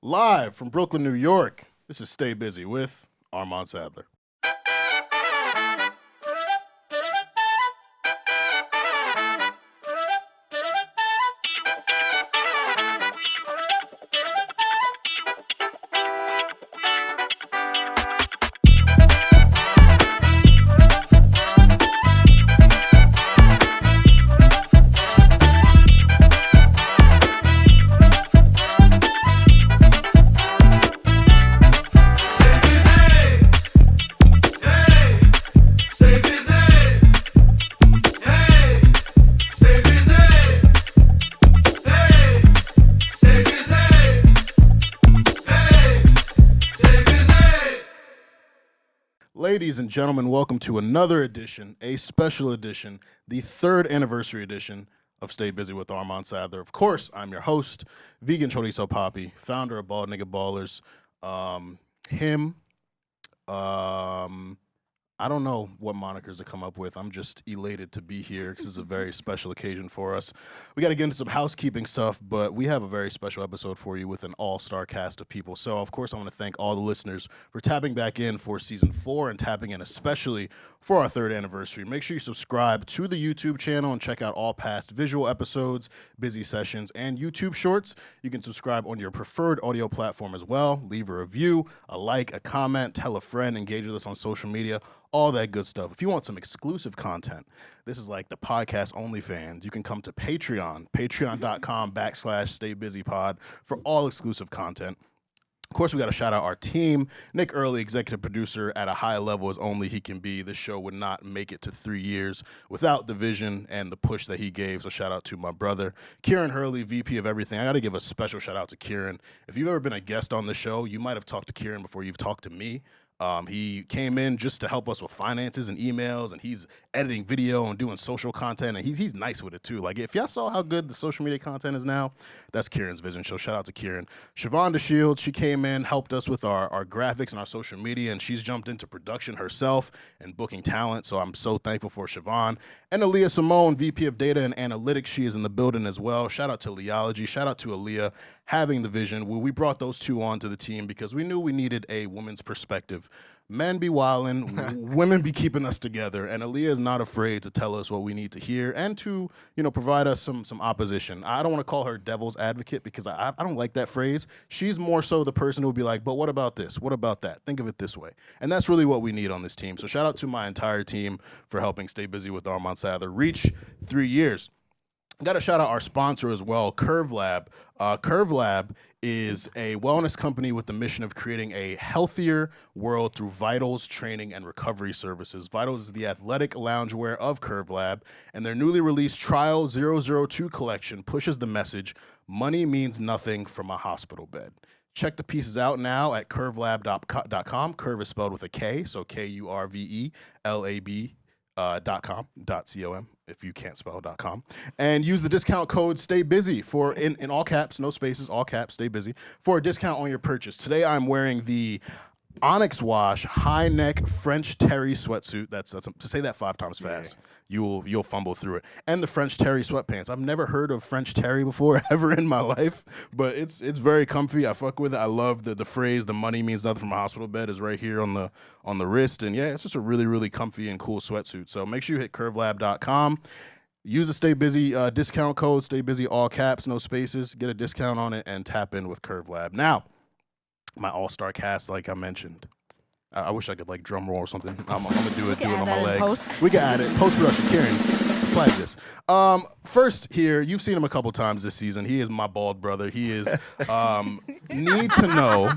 Live from Brooklyn, New York, this is Stay Busy with Armon Sadler. Ladies and gentlemen, welcome to another edition, a special edition, the third anniversary edition of Stay Busy with Armon Sadler. Of course, I'm your host, Vegan Chorizo Poppy, founder of Bald Nigga Ballers. I don't know what monikers to come up with. I'm just elated to be here because it's a very special occasion for us. We got to get into some housekeeping stuff, but we have a very special episode for you with an all-star cast of people. So, of course, I want to thank all the listeners for tapping back in for Season 4 and tapping in especially for our third anniversary. Make sure you subscribe to the YouTube channel and check out all past visual episodes, busy sessions, and YouTube shorts. You can subscribe on your preferred audio platform as well. Leave a review, a like, a comment, tell a friend, engage with us on social media, all that good stuff. If you want some exclusive content, this is like the podcast OnlyFans. You can come to Patreon, patreon.com/StayBusyPod for all exclusive content. Of course, we got to shout out our team. Nick Early, executive producer at a high level as only he can be. This show would not make it to 3 years without the vision and the push that he gave. So shout out to my brother. Kieran Hurley, VP of everything. I got to give a special shout out to Kieran. If you've ever been a guest on the show, you might have talked to Kieran before you've talked to me. He came in just to help us with finances and emails, and he's editing video and doing social content, and he's nice with it too. Like, if y'all saw how good the social media content is now, that's Kieran's vision. So shout out to Kieran. SaVon DeShield, she came in, helped us with our graphics and our social media, and she's jumped into production herself and booking talent. So I'm so thankful for SaVon. And Aaliyah Simone, VP of Data and Analytics, she is in the building as well. Shout out to Leology. Shout out to Aaliyah having the vision. We brought those two onto the team because we knew we needed a woman's perspective. Men be wildin', women be keeping us together, and Aaliyah is not afraid to tell us what we need to hear and to, provide us some opposition. I don't want to call her devil's advocate because I don't like that phrase. She's more so the person who would be like, but what about this? What about that? Think of it this way. And that's really what we need on this team. So shout out to my entire team for helping Stay Busy with Armon Sadler reach 3 years. Got to shout out our sponsor as well, Curve Lab. Curve Lab is a wellness company with the mission of creating a healthier world through vitals, training, and recovery services. Vitals is the athletic loungewear of Curve Lab, and their newly released Trial 002 collection pushes the message, money means nothing from a hospital bed. Check the pieces out now at curvelab.com. Curve is spelled with a K, so KURVELAB.com, .com, if you can't spell .com, and use the discount code Stay Busy for in all caps, no spaces, all caps, Stay Busy for a discount on your purchase. Today I'm wearing the Onyx Wash high neck French terry sweatsuit. That's to say that 5 times fast. Yeah. You'll fumble through it. And the French terry sweatpants. I've never heard of French terry before ever in my life, but it's very comfy. I fuck with it. I love the phrase "the money means nothing from a hospital bed" is right here on the wrist, and yeah, it's just a really really comfy and cool sweatsuit. So make sure you hit curvelab.com. Use the Stay Busy discount code, Stay Busy, all caps, no spaces. Get a discount on it and tap in with Curve Lab. Now, my all-star cast, like I mentioned. I wish I could like drum roll or something. I'm gonna do it on my legs. Post. We can add it. Post-production. Karen, flag this. First here, you've seen him a couple times this season. He is my bald brother. He is Need to Know,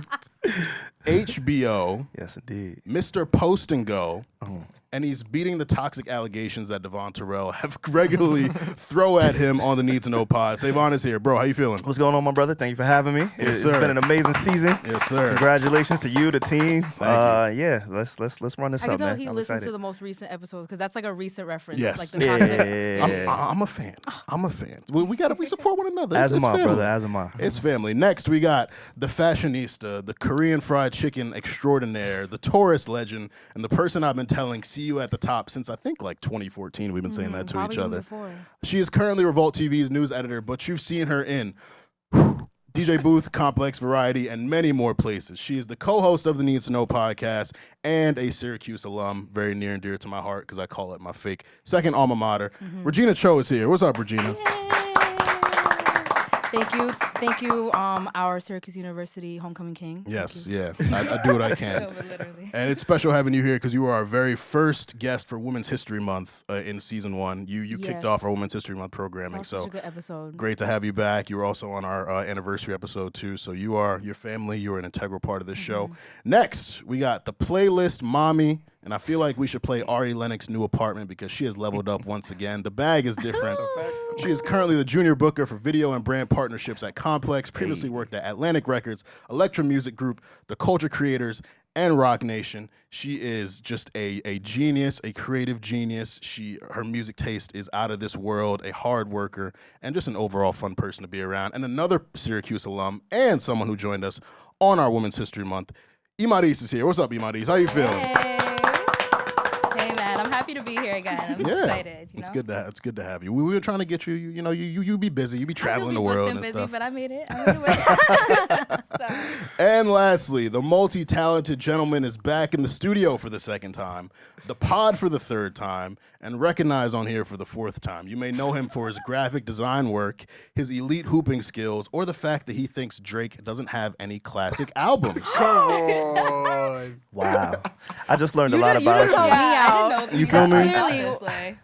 HBO. Yes, indeed. Mr. Post and Go. And he's beating the toxic allegations that Devon Terrell have regularly throw at him on the Need to Know pod. SaVon is here. Bro, how you feeling? What's going on, my brother? Thank you for having me. Yes, It's been an amazing season. Yes, sir. Congratulations to you, the team. Thank you. Yeah, let's run this I can up, tell man. he I'm listens excited. to the most recent episodes because that's like a recent reference. Yes. Like the toxic. I'm a fan. I'm a fan. We support one another. As It's am I, family. brother. As am I. It's family. Next, we got the fashionista, the Korean fried chicken extraordinaire, the tourist legend, and the person I've been telling, see you at the top since I think like 2014. We've been saying that to each other. Before. She is currently Revolt TV's news editor, but you've seen her in DJ Booth, Complex Variety, and many more places. She is the co-host of the Needs to Know podcast and a Syracuse alum, very near and dear to my heart because I call it my fake second alma mater. Regina Cho is here. What's up, Regina? Thank you, our Syracuse University homecoming king. Yes, yeah, I do what I can. Literally. And it's special having you here because you were our very first guest for Women's History Month in season 1. You kicked off our Women's History Month programming, That was such a good episode. Great to have you back. You were also on our anniversary episode too, so you are your family. You are an integral part of this show. Next, we got the playlist mommy, and I feel like we should play Ari Lennox's new apartment because she has leveled up once again. The bag is different. She is currently the junior booker for video and brand partnerships at Complex. Previously worked at Atlantic Records, Electra Music Group, The Culture Creators, and Rock Nation. She is just a genius, a creative genius. Her music taste is out of this world, a hard worker, and just an overall fun person to be around. And another Syracuse alum and someone who joined us on our Women's History Month. Imaris is here. What's up, Imaris? How you feeling? Hey man, I'm happy to be here again. I'm excited. It's good to have you. We were trying to get you. You be busy. You be traveling the world and busy, stuff. but I made it. And lastly, the multi-talented gentleman is back in the studio for the second time, the pod for the third time, and recognized on here for the fourth time. You may know him for his graphic design work, his elite hooping skills, or the fact that he thinks Drake doesn't have any classic albums. Come on. Wow. I just learned a lot about you. I didn't know You feel me? Honestly.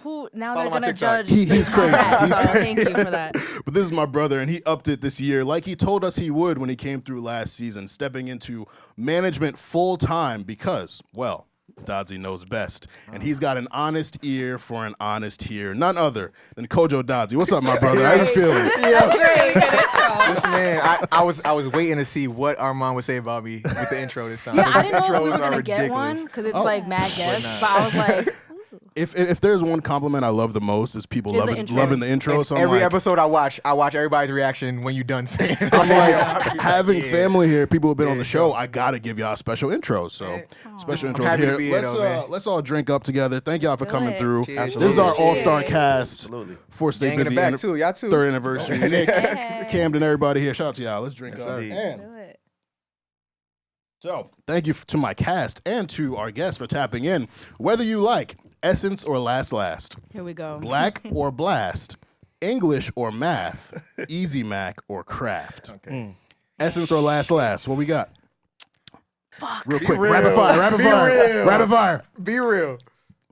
Who now Follow they're my gonna TikTok. judge. He's crazy. He's So crazy. thank you for that. But this is my brother, and he upped it this year like he told us he would when he came through last season, stepping into management full time because, well, Dodzy knows best. And he's got an honest ear for an honest hear. None other than Kojo Dodzy. What's up, my brother? How you feeling? That's great. Good intro. This man, I was waiting to see what Armon would say about me with the intro this time. Yeah, I His didn't know if we intros were are gonna get ridiculous. one because it's like mad guests, not. but I was like, If there's one compliment I love the most is people Is the loving intro. loving the intro. And So I'm every like, episode I watch everybody's reaction when you're done saying it. I'm like, I'll be having yeah. family here, people who've been on Yeah, the show, so- I gotta give y'all special intros. So special I'm intros happy to here. be here, though, man. Let's all drink up together. Thank y'all for do coming it. through. Cheers. This is our Absolutely. all-star Cheers. cast Absolutely. for Stay Gang in the Busy back and too, y'all too. third anniversary. Nick, Hey. Camden, everybody here. Shout out to y'all. Let's drink Yes, up. sir. And Do it. so, thank you to my cast and to our guests for tapping in. Whether you like Essence or Last, here we go. Black or Blast, English or Math, Easy Mac or Craft. Okay. Essence or Last, what we got? Real quick, real. rapid fire, Be real. rapid fire. Be real.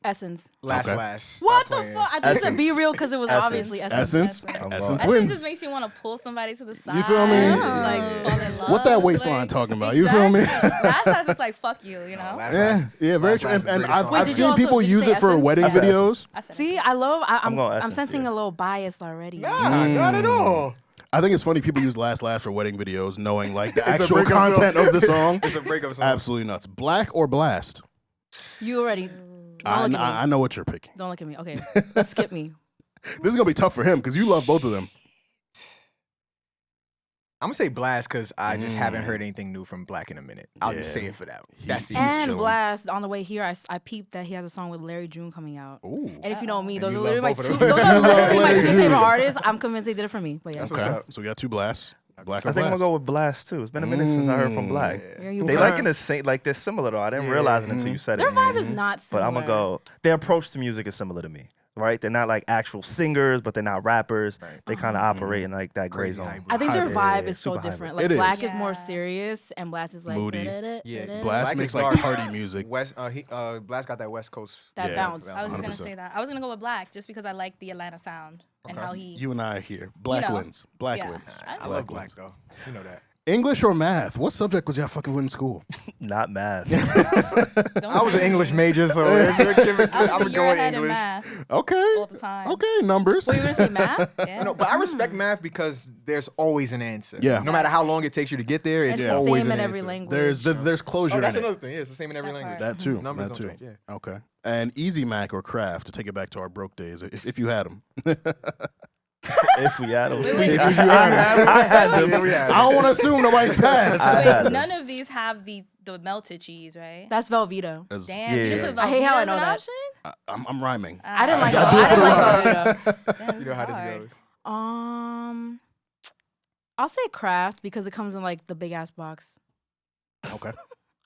Essence. Last. What Stop the playing. fuck? I just said be Essence. real because it was Essence. obviously Essence. Essence, I'm Essence wrong. wins. Just makes you want to pull somebody to the side. You feel me? Like, fall in love. What that waistline like, talking about? You feel me? Last time it's like, fuck you, you know? Yeah, very Last true. Last is the And greatest I've, song. I've did you seen also- people did you use say it for Essence? wedding I said videos. I said See, I love. I'm going I'm Essence, sensing yeah. a little bias already. Nah, not at all. I think it's funny people use Last for wedding videos, knowing like the It's a actual breakup song. content of the song. It's a breakup song. Absolutely nuts. Black or Blast? You already. Don't I, look at me. I know what you're picking. Don't look at me. Okay, let's skip me. This is gonna be tough for him because you love both of them. I'm gonna say Blast because I just haven't heard anything new from Black in a minute. I'll just Yeah. say it for that. That's the And chilling. Blast on the way here, I peeped that he has a song with Larry June coming out. Ooh. And if you know me, And those you are love literally my both two. of them. Those You are love literally my Larry two June. favorite artists. I'm convinced they did it for me. But yeah, That's Okay, what's up. so we got two Blasts. Black or I think I'm Blast? gonna go with Blast too. It's been a minute since I heard from Black. There you They go. like in the same, like they're similar though. I didn't realize it until you said Their it. vibe is not But similar. I'm gonna go. Their approach to music is similar to me, right? They're not like actual singers, but they're not rappers. They kind of operate in like that gray Crazy zone. hybrid. I think their Hybrid, vibe yeah, is so super different. hybrid. Like It is. Black is more Yeah. serious, and Blast is like Moody. Yeah. Blast Black makes is like dark. party music. Blast got that West Coast. that Yeah. bounce. I was just 100%. gonna say that. I was gonna go with Black just because I like the Atlanta sound and how he. You and I are here. Black know. wins. Black Yeah. wins. I love Black though. You know that. English or Math? What subject was y'all fucking with in school? Not math. Don't I was an say- English major, so I I'm was a year going ahead in English. math Okay. all the time. Okay, numbers. Wait, you were gonna say math? Yeah. No, but I respect math because there's always an answer. Yeah. No matter how long it takes you to get there, it's It's the always same an in every answer. language. There's closure Oh, that's in it. another thing. Yeah, it's the same in every That language. That too. Numbers that don't too. change, yeah. Okay. And Easy Mac or Craft to take it back to our broke days, if you had them. if we had them. Wait. I had them. Yeah, we had I don't want to assume nobody's passed. I Wait, had them. none of these have the melted cheese, right? That's Velveeta. As- Damn, you Yeah. didn't put I hate how I Velveeta as know an that. option? I'm rhyming. I didn't like. I do it I for didn't the like Velveeta. Damn, You know how this hard. goes. I'll say Kraft because it comes in like the big ass box. Okay.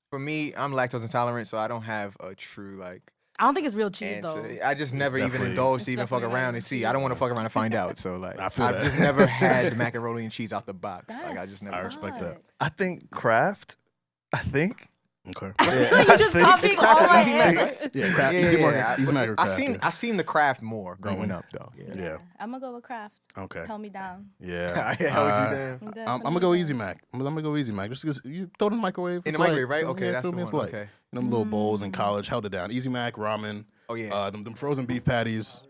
For me, I'm lactose intolerant, so I don't have a true like I don't think it's real cheese answer. though. I just never even definitely- indulged It's to even fuck definitely not around real and see. cheese. I don't want to fuck around and find out. So like, I feel I've that. just never had the macaroni and cheese out the box. Like I just never. I respect that. I think Kraft. I think. Okay. You just copied all Kraft my Easy Mac, answers. right? Yeah, Kraft. Yeah, Easy yeah, Mac. yeah. Easy Mac or I Kraft, seen yeah. I seen the Kraft more growing up though. Yeah. I'm gonna go with Kraft. Okay. Held me down. Yeah. Yeah, held you down. I'm gonna go Easy Mac. I'm gonna go Easy Mac just because you throw it in the microwave. In it's the microwave, light. right? Okay, Yeah, that's feel the me? It's one. light. Okay. Them little bowls in college held it down. Easy Mac, ramen. Oh yeah. Them frozen beef patties.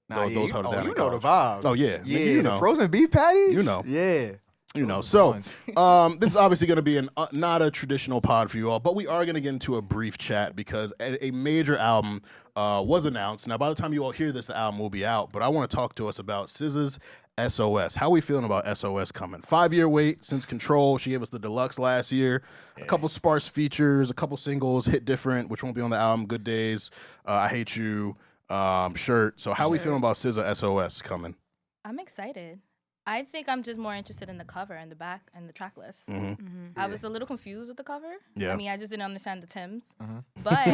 Nah, those you, held it oh, down you in know the college. vibe. Oh yeah. Yeah, Nigga, you the know. frozen beef patties. You know. Yeah. You know, Those so are the ones. this is obviously going to be not a traditional pod for you all, but we are going to get into a brief chat because a major album was announced. Now, by the time you all hear this, the album will be out, but I want to talk to us about SZA's SOS. How are we feeling about SOS coming? 5-year wait since Control. She gave us the deluxe last year. A couple sparse features, a couple singles, Hit Different, which won't be on the album, Good Days, I Hate You, Shirt. So how are we feeling about SZA SOS coming? I'm excited. I think I'm just more interested in the cover and the back and the track list. Mm-hmm. I was a little confused with the cover. Yeah. I mean, I just didn't understand the Tims. Uh-huh. But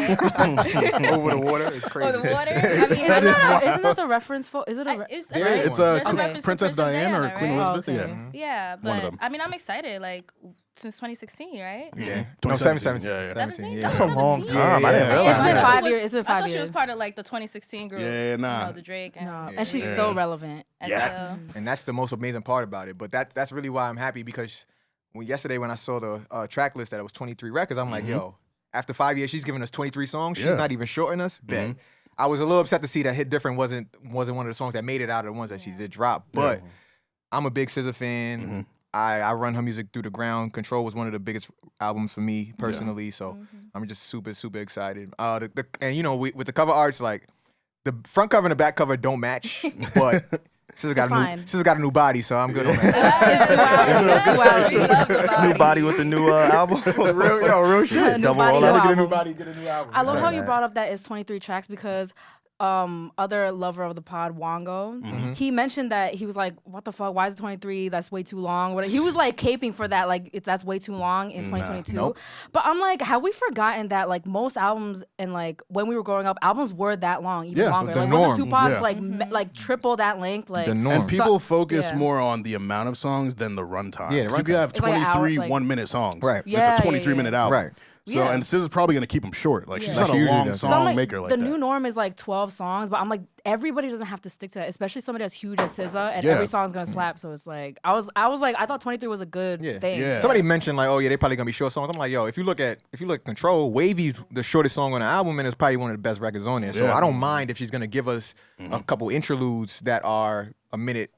Over the water is crazy. oh, the water. I mean, That is wild. Isn't that the reference for? Is it a? it's There right? is It's one. There's Okay. reference to Princess Diana or Queen right? Elizabeth? Okay. Yeah. Yeah, One of but them. I mean, I'm excited. Like since 2016, right? Yeah. 2017. 2017. Yeah, yeah. 17, yeah. That's a long 17? time. I didn't Yeah. realize It's been that. 5 years. It's been I 5 thought she was years. part of like the 2016 group. Yeah, nah. You know, the Drake and No, Yeah. and she's Yeah. still relevant. Yeah. And that's the most amazing part about it. But that's really why I'm happy because yesterday when I saw the track list that it was 23 records, I'm like, yo, after 5 years, she's giving us 23 songs. She's Yeah. not even shorting us. Bet. I was a little upset to see that Hit Different wasn't one of the songs that made it out of the ones that she did drop. But I'm a big SZA fan. I run her music through the ground. Control was one of the biggest albums for me personally. So I'm just super, super excited. And you know, with the cover arts, like the front cover and the back cover don't match, but SZA got a new body, so I'm good on that. We love the New body with the new album. real shit. New Double body, roll new out. Get a new album. body, get a new album. I love how you Exactly. brought up that it's 23 tracks because other lover of the pod, Wongo, he mentioned that he was like, what the fuck, why is it 23? That's way too long. He was like caping for that, like that's way too long in 2022. Nope. But I'm like, have we forgotten that like most albums and like when we were growing up, albums were that long, even Yeah, longer. the Like norm. wasn't Tupac's Yeah. like triple that length? Like The norm. And people focus yeah. more on the amount of songs than the runtime. Yeah, the So if you runtime. have It's like an 23 hour, like- 1-minute songs, Right. it's Yeah, a 23-minute album. Right. So, Yeah. and SZA's probably going to keep them short. Like, she's Yeah. not Like a she usually long does. song So I'm like, maker like the that. new norm is like 12 songs, but I'm like, everybody doesn't have to stick to that, especially somebody as huge as SZA, and Yeah. every song's gonna slap. So it's like, I was like, I thought 23 was a good thing. Yeah. Somebody mentioned like, oh yeah, they probably gonna be short songs. I'm like, yo, if you look at Control, Wavy's the shortest song on the album, and it's probably one of the best records on there. So Yeah. I don't mind if she's gonna give us a couple interludes that are a minute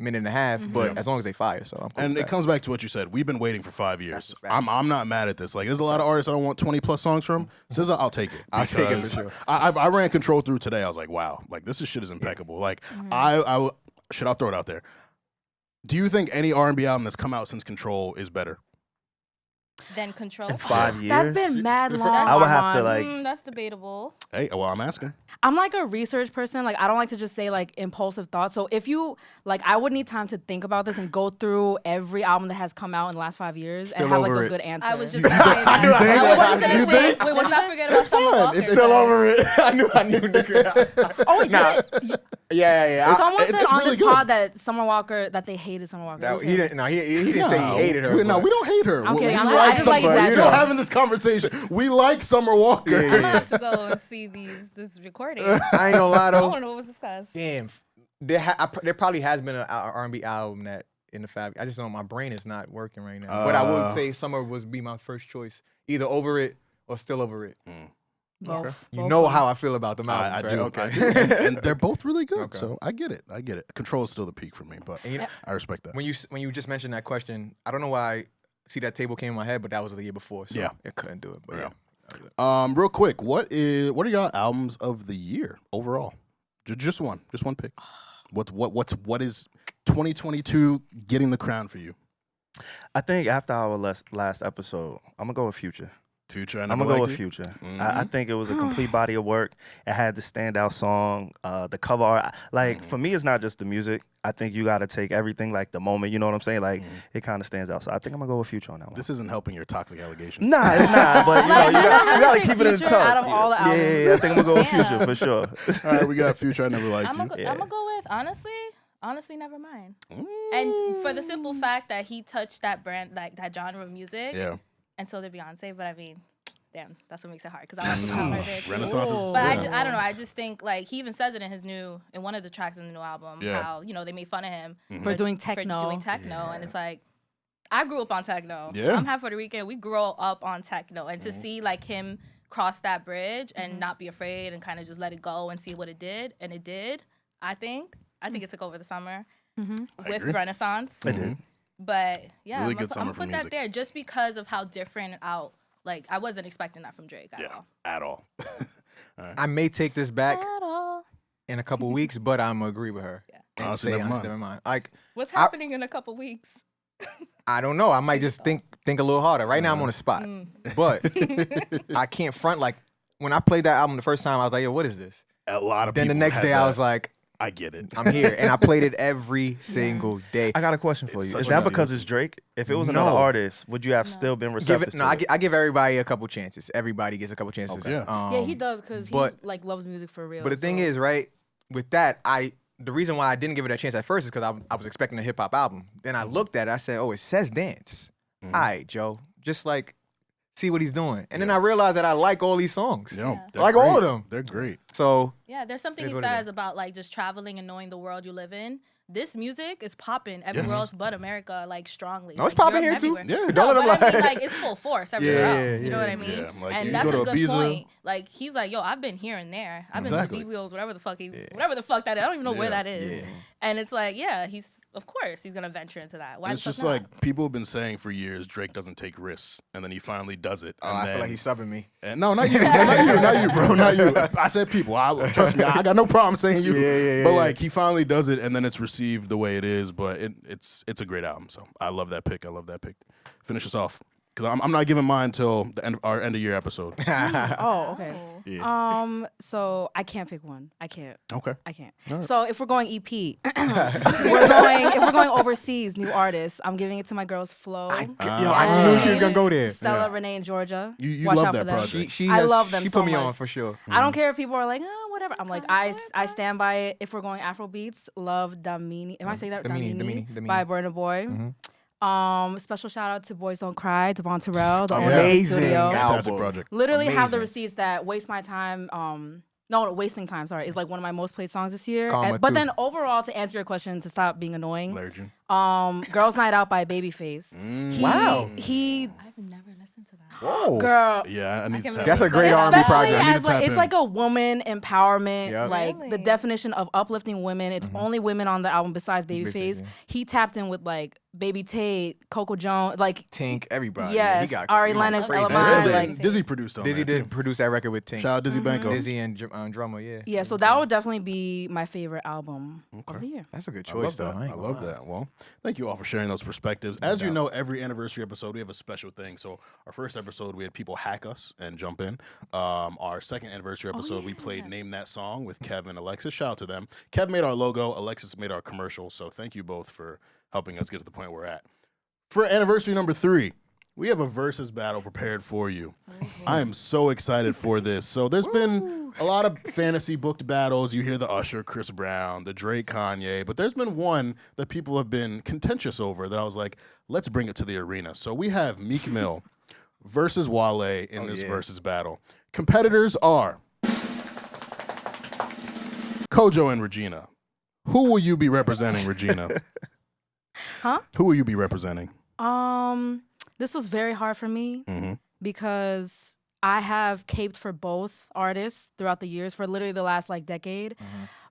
and a half, but as long as they fire. So I'm cool And with it that. comes back to what you said. We've been waiting for 5 years. That's a fact. I'm not mad at this. Like, there's a lot of artists I don't want 20 plus songs from. SZA, I'll take it. I'll take it for because sure. I ran Control through today. I was like, wow, like this shit is impeccable. Like, I'll throw it out there. Do you think any R&B album that's come out since Control is better? Then Control. In 5 years. That's been mad long. I would have to Armon. like. That's debatable. Hey, well, I'm asking. I'm like a research person. Like I don't like to just say like impulsive thoughts. So if you like, I would need time to think about this and go through every album that has come out in the last 5 years Still and have like over a it. good answer. I was just gonna say that. I was just gonna say, wait, let's not forget about Summer Walker. It's still over it. I knew, nigga. oh, wait, Nah. did it? Yeah. Someone said it's on really this good. pod that Summer Walker that they hated Summer Walker. No, Who he said didn't. No, he didn't say he hated her. No, but- we don't hate her. I'm We kidding. like I just like Summer. We're still exaggerating. having this conversation. We like Summer Walker. I'm gonna have to go and see this recording. I ain't gonna lie I though. don't know what was discussed. Damn, there probably has been an R&B album that in the fab. I just don't. My brain is not working right now. But I would say Summer would be my first choice, either Over It or Still Over It. Both. You Both know of them. how I feel about them albums, I right? do. Okay. I do. And they're both really good. Okay. So I get it. Control is still the peak for me, but And you know, I respect that. when you just mentioned that question, I don't know why. See, that table came in my head, but that was the year before, so Yeah. it couldn't do it. But Yeah. yeah. Real quick, what are y'all albums of the year overall? Just one pick. What is 2022 getting the crown for you? I think after our last episode, I'm gonna go with Future. Future, I I'm never gonna go liked with you. Future. I think it was a complete body of work. It had the standout song, the cover art. Like for me, it's not just the music. I think you got to take everything, like the moment. You know what I'm saying? Like it kind of stands out. So I think I'm gonna go with Future on that one. This isn't helping your toxic allegations. Nah, it's not. But you know, you gotta keep it in the Future tuck. out of all the yeah, albums. I think I'm gonna go with Damn. Future for sure. All right, we got Future. I never liked I'm you. gonna go with honestly, never mind. And for the simple fact that he touched that brand, like that genre of music. Yeah. And so did Beyonce, but I mean, damn, that's what makes it hard because I want to have her there too. Renaissance is. But yeah. I don't know. I just think like he even says it in one of the tracks in the new album how they made fun of him For doing techno. and it's like I grew up on techno. Yeah. I'm half Puerto Rican. We grew up on techno, and to see like him cross that bridge and not be afraid and kind of just let it go and see what it did, and it did. I think it took over the summer with agree. Renaissance. It did. But yeah, Really I'm good gonna summer for put that music. there just because of how different out. Like I wasn't expecting that from Drake at all. At all. I may take this back At all. in a couple weeks, but I'm gonna agree with her. Yeah. And Honestly, say, never mind. never mind. Like What's happening in a couple weeks? I don't know. I might just think a little harder. Right now I'm on the spot, but I can't front. Like when I played that album the first time, I was like, "Yo, what is this?" A lot of Then the people next had day, that. I was like, I get it. "I'm here," and I played it every single day. I got a question for It's you. such Is a that easy because listen. it's Drake? If it was another No. artist, would you have still been receptive to it? I give everybody a couple chances. Everybody gets a couple chances. Okay. Yeah. Yeah, he does because he but- like loves music for real. But the thing so- is, right, with that, the reason why I didn't give it a chance at first is because I was expecting a hip hop album. Then I looked at it, I said, oh, it says dance. All right, Joe, just like see what he's doing. And then I realized that I like all these songs. Yo, Yeah. they're Like all of great. them. They're great. So Yeah, there's something It he is what it says is. about like just traveling and knowing the world you live in. This music is popping everywhere else but America, like strongly. No, it's Like, popping Europe here, too. and everywhere. Yeah. Don't No, let but them I mean, lie. like it's full force everywhere Yeah, else. You know what I mean? yeah. Like, And you that's go a to good Ibiza. point. Like he's like, yo, I've been here and there. I've been Exactly. to B-Wheels, whatever the fuck that is. I don't even know where Yeah. that is. And it's like, yeah, of course he's gonna venture into that. Why And it's the fuck just not? like people have been saying for years Drake doesn't take risks, and then he finally does it. And I then, feel like he's subbing me. and no, not you, not you, bro, not you. I said people. Trust me, I got no problem saying you. Yeah, But like he finally does it, and then it's received the way it is. But it's a great album. So I love that pick. Finish us off. Because I'm not giving mine till our end of year episode. Oh, okay. Yeah. So I can't pick one. I can't. Okay. I can't. All right. So if we're going EP, if we're going overseas, new artists, I'm giving it to my girls Flo, I knew she was gonna go there. Stella, Renee, and Georgia. You Watch love out that for them. project. She I has- love them She so put me on much. for sure. I don't care if people are like, oh, whatever. I'm like, I stand by it. If we're going Afro beats, love Damini. Am I saying that? Damini. By Burna Boy. Special shout out to Boys Don't Cry, Devon Terrell, the Yeah. owner of the Amazing studio. album. Fantastic project. Literally have the Amazing. receipts that waste my time. No, wasting time. Sorry, is like one of my most played songs this year. Karma But too. then overall, to answer your question, to stop being annoying, Larry June. Girls Night Out by Babyface. Wow. He I've never listened to that. Whoa. girl. Yeah, I need to can tap That's a in. great R&B Especially project. I need as to like tap it's in. like a woman empowerment, Yep. like the Really? definition of uplifting women. It's only women on the album besides Babyface. yeah. He tapped in with like Baby Tate, Coco Jones, like Tink, everybody. yes, He got Ari he went Lennox, crazy. Elamine, Really? like Dizzy produced on Dizzy that, too. did produce that record with Tink. Shout out Dizzy Banko. Dizzy and drummer, yeah. yeah. So that would definitely be my favorite album of the year. That's a good I love choice, though. that. I love that. Well, thank you all for sharing those perspectives. As you know, every anniversary episode, we have a special thing. So our first episode, we had people hack us and jump in. Our second anniversary episode, we played Name That Song with Kev and Alexis. Shout out to them. Kev made our logo. Alexis made our commercial. So thank you both for helping us get to the point we're at. For anniversary number 3, we have a versus battle prepared for you. I am so excited for this. So there's been a lot of fantasy booked battles. You hear the Usher, Chris Brown, the Drake, Kanye, but there's been one that people have been contentious over that I was like, let's bring it to the arena. So we have Meek Mill versus Wale in this versus battle. Competitors are Kojo and Regina. Who will you be representing, Regina? Huh? Who will you be representing? This was very hard for me Mhm. because I have caped for both artists throughout the years for literally the last like decade.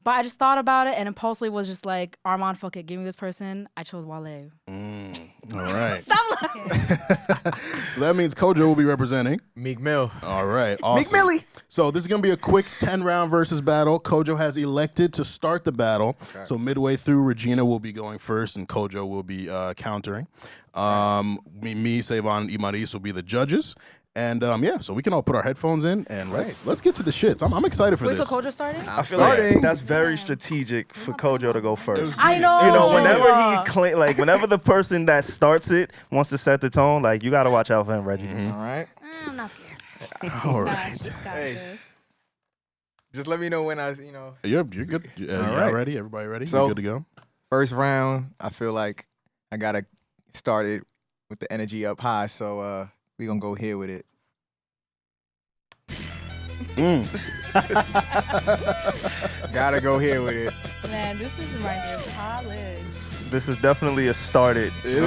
But I just thought about it and impulsively was just like, Armon, fuck it, give me this person. I chose Wale. All right. Stop laughing. So that means Kojo will be representing Meek Mill. All right, awesome. Meek Millie. So this is going to be a quick 10-round versus battle. Kojo has elected to start the battle. Okay. So midway through, Regina will be going first, and Kojo will be countering. Me, SaVon, and Imaris will be the judges. And yeah, so we can all put our headphones in, and let's get to the shits. I'm excited for this. Wait, so Kojo started? I feel like that's very strategic for Kojo to go first. I know. You know, whenever the person that starts it wants to set the tone, like, you got to watch out for him, Reggie. All right. I'm not scared. All right. Hey. Just let me know when You're good. Y'all ready? Everybody ready? So, you good to go? First round, I feel like I got to start it with the energy up high, so we gonna go here with it. Gotta go here with it. Man, this is reminding me of college. This is definitely a started. It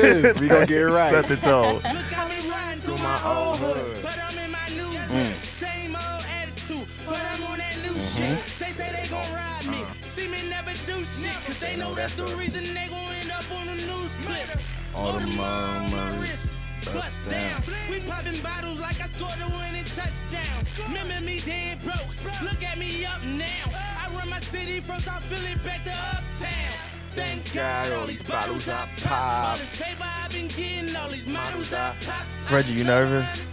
is. We gonna get it right. Set the tone. Look at me riding through my old hood, but I'm in my new shit. Same old attitude, but I'm on that new shit. They say they gon' ride me, see me never do shit, cause they know that's the reason they gon' end up on the news clip. All the murmurs. Bust down. We popping bottles like I scored a winning touchdown. Remember me dead broke. Look at me up now. I run my city from South Philly back to Uptown. Thank God all these bottles I pop. All this paper I've been getting, all these models I pop. Reggie, you nervous?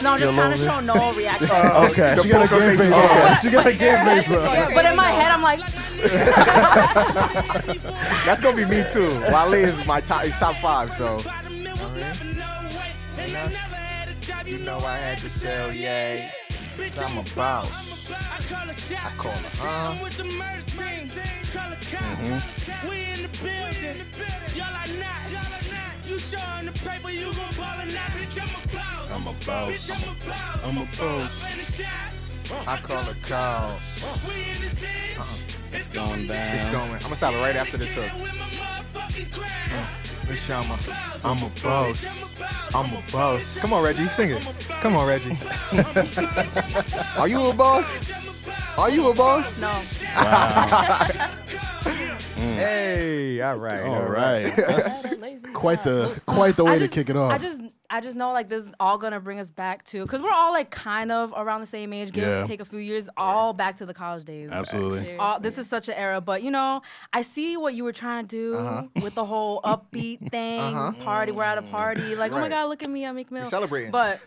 No, I'm just trying to show no reaction. Okay. She got a game face on. She got a game face on. But in my head, I'm like, That's gonna be me too. Wale is he's top 5, so. You know I had to sell, yeah. I'm a boss. I call her, I'm with the murder team. We in the building. Y'all are not. You showing the paper, you gon' ball or not. Bitch, I'm a boss. I'm a boss. Bitch, I'm a boss. I'm a boss. I call a call. We in this bitch. It's going down. It's going. I'm gonna stop it right after this hook. Bitch, I'm a boss. I'm a boss. Come on, Reggie, sing it. Come on, Reggie. Are you a boss? Are you a boss? no. Wow. Hey, all right. All right. That's Lazy quite guy. the way to kick it off. I just know like this is all gonna bring us back to, because we're all like kind of around the same age, give or take a few years, all back to the college days. Absolutely. This is such an era, but you know, I see what you were trying to do with the whole upbeat thing, party, we're at a party, like, oh my Right. God, look at me, I'm Meek Mill. We're celebrating. But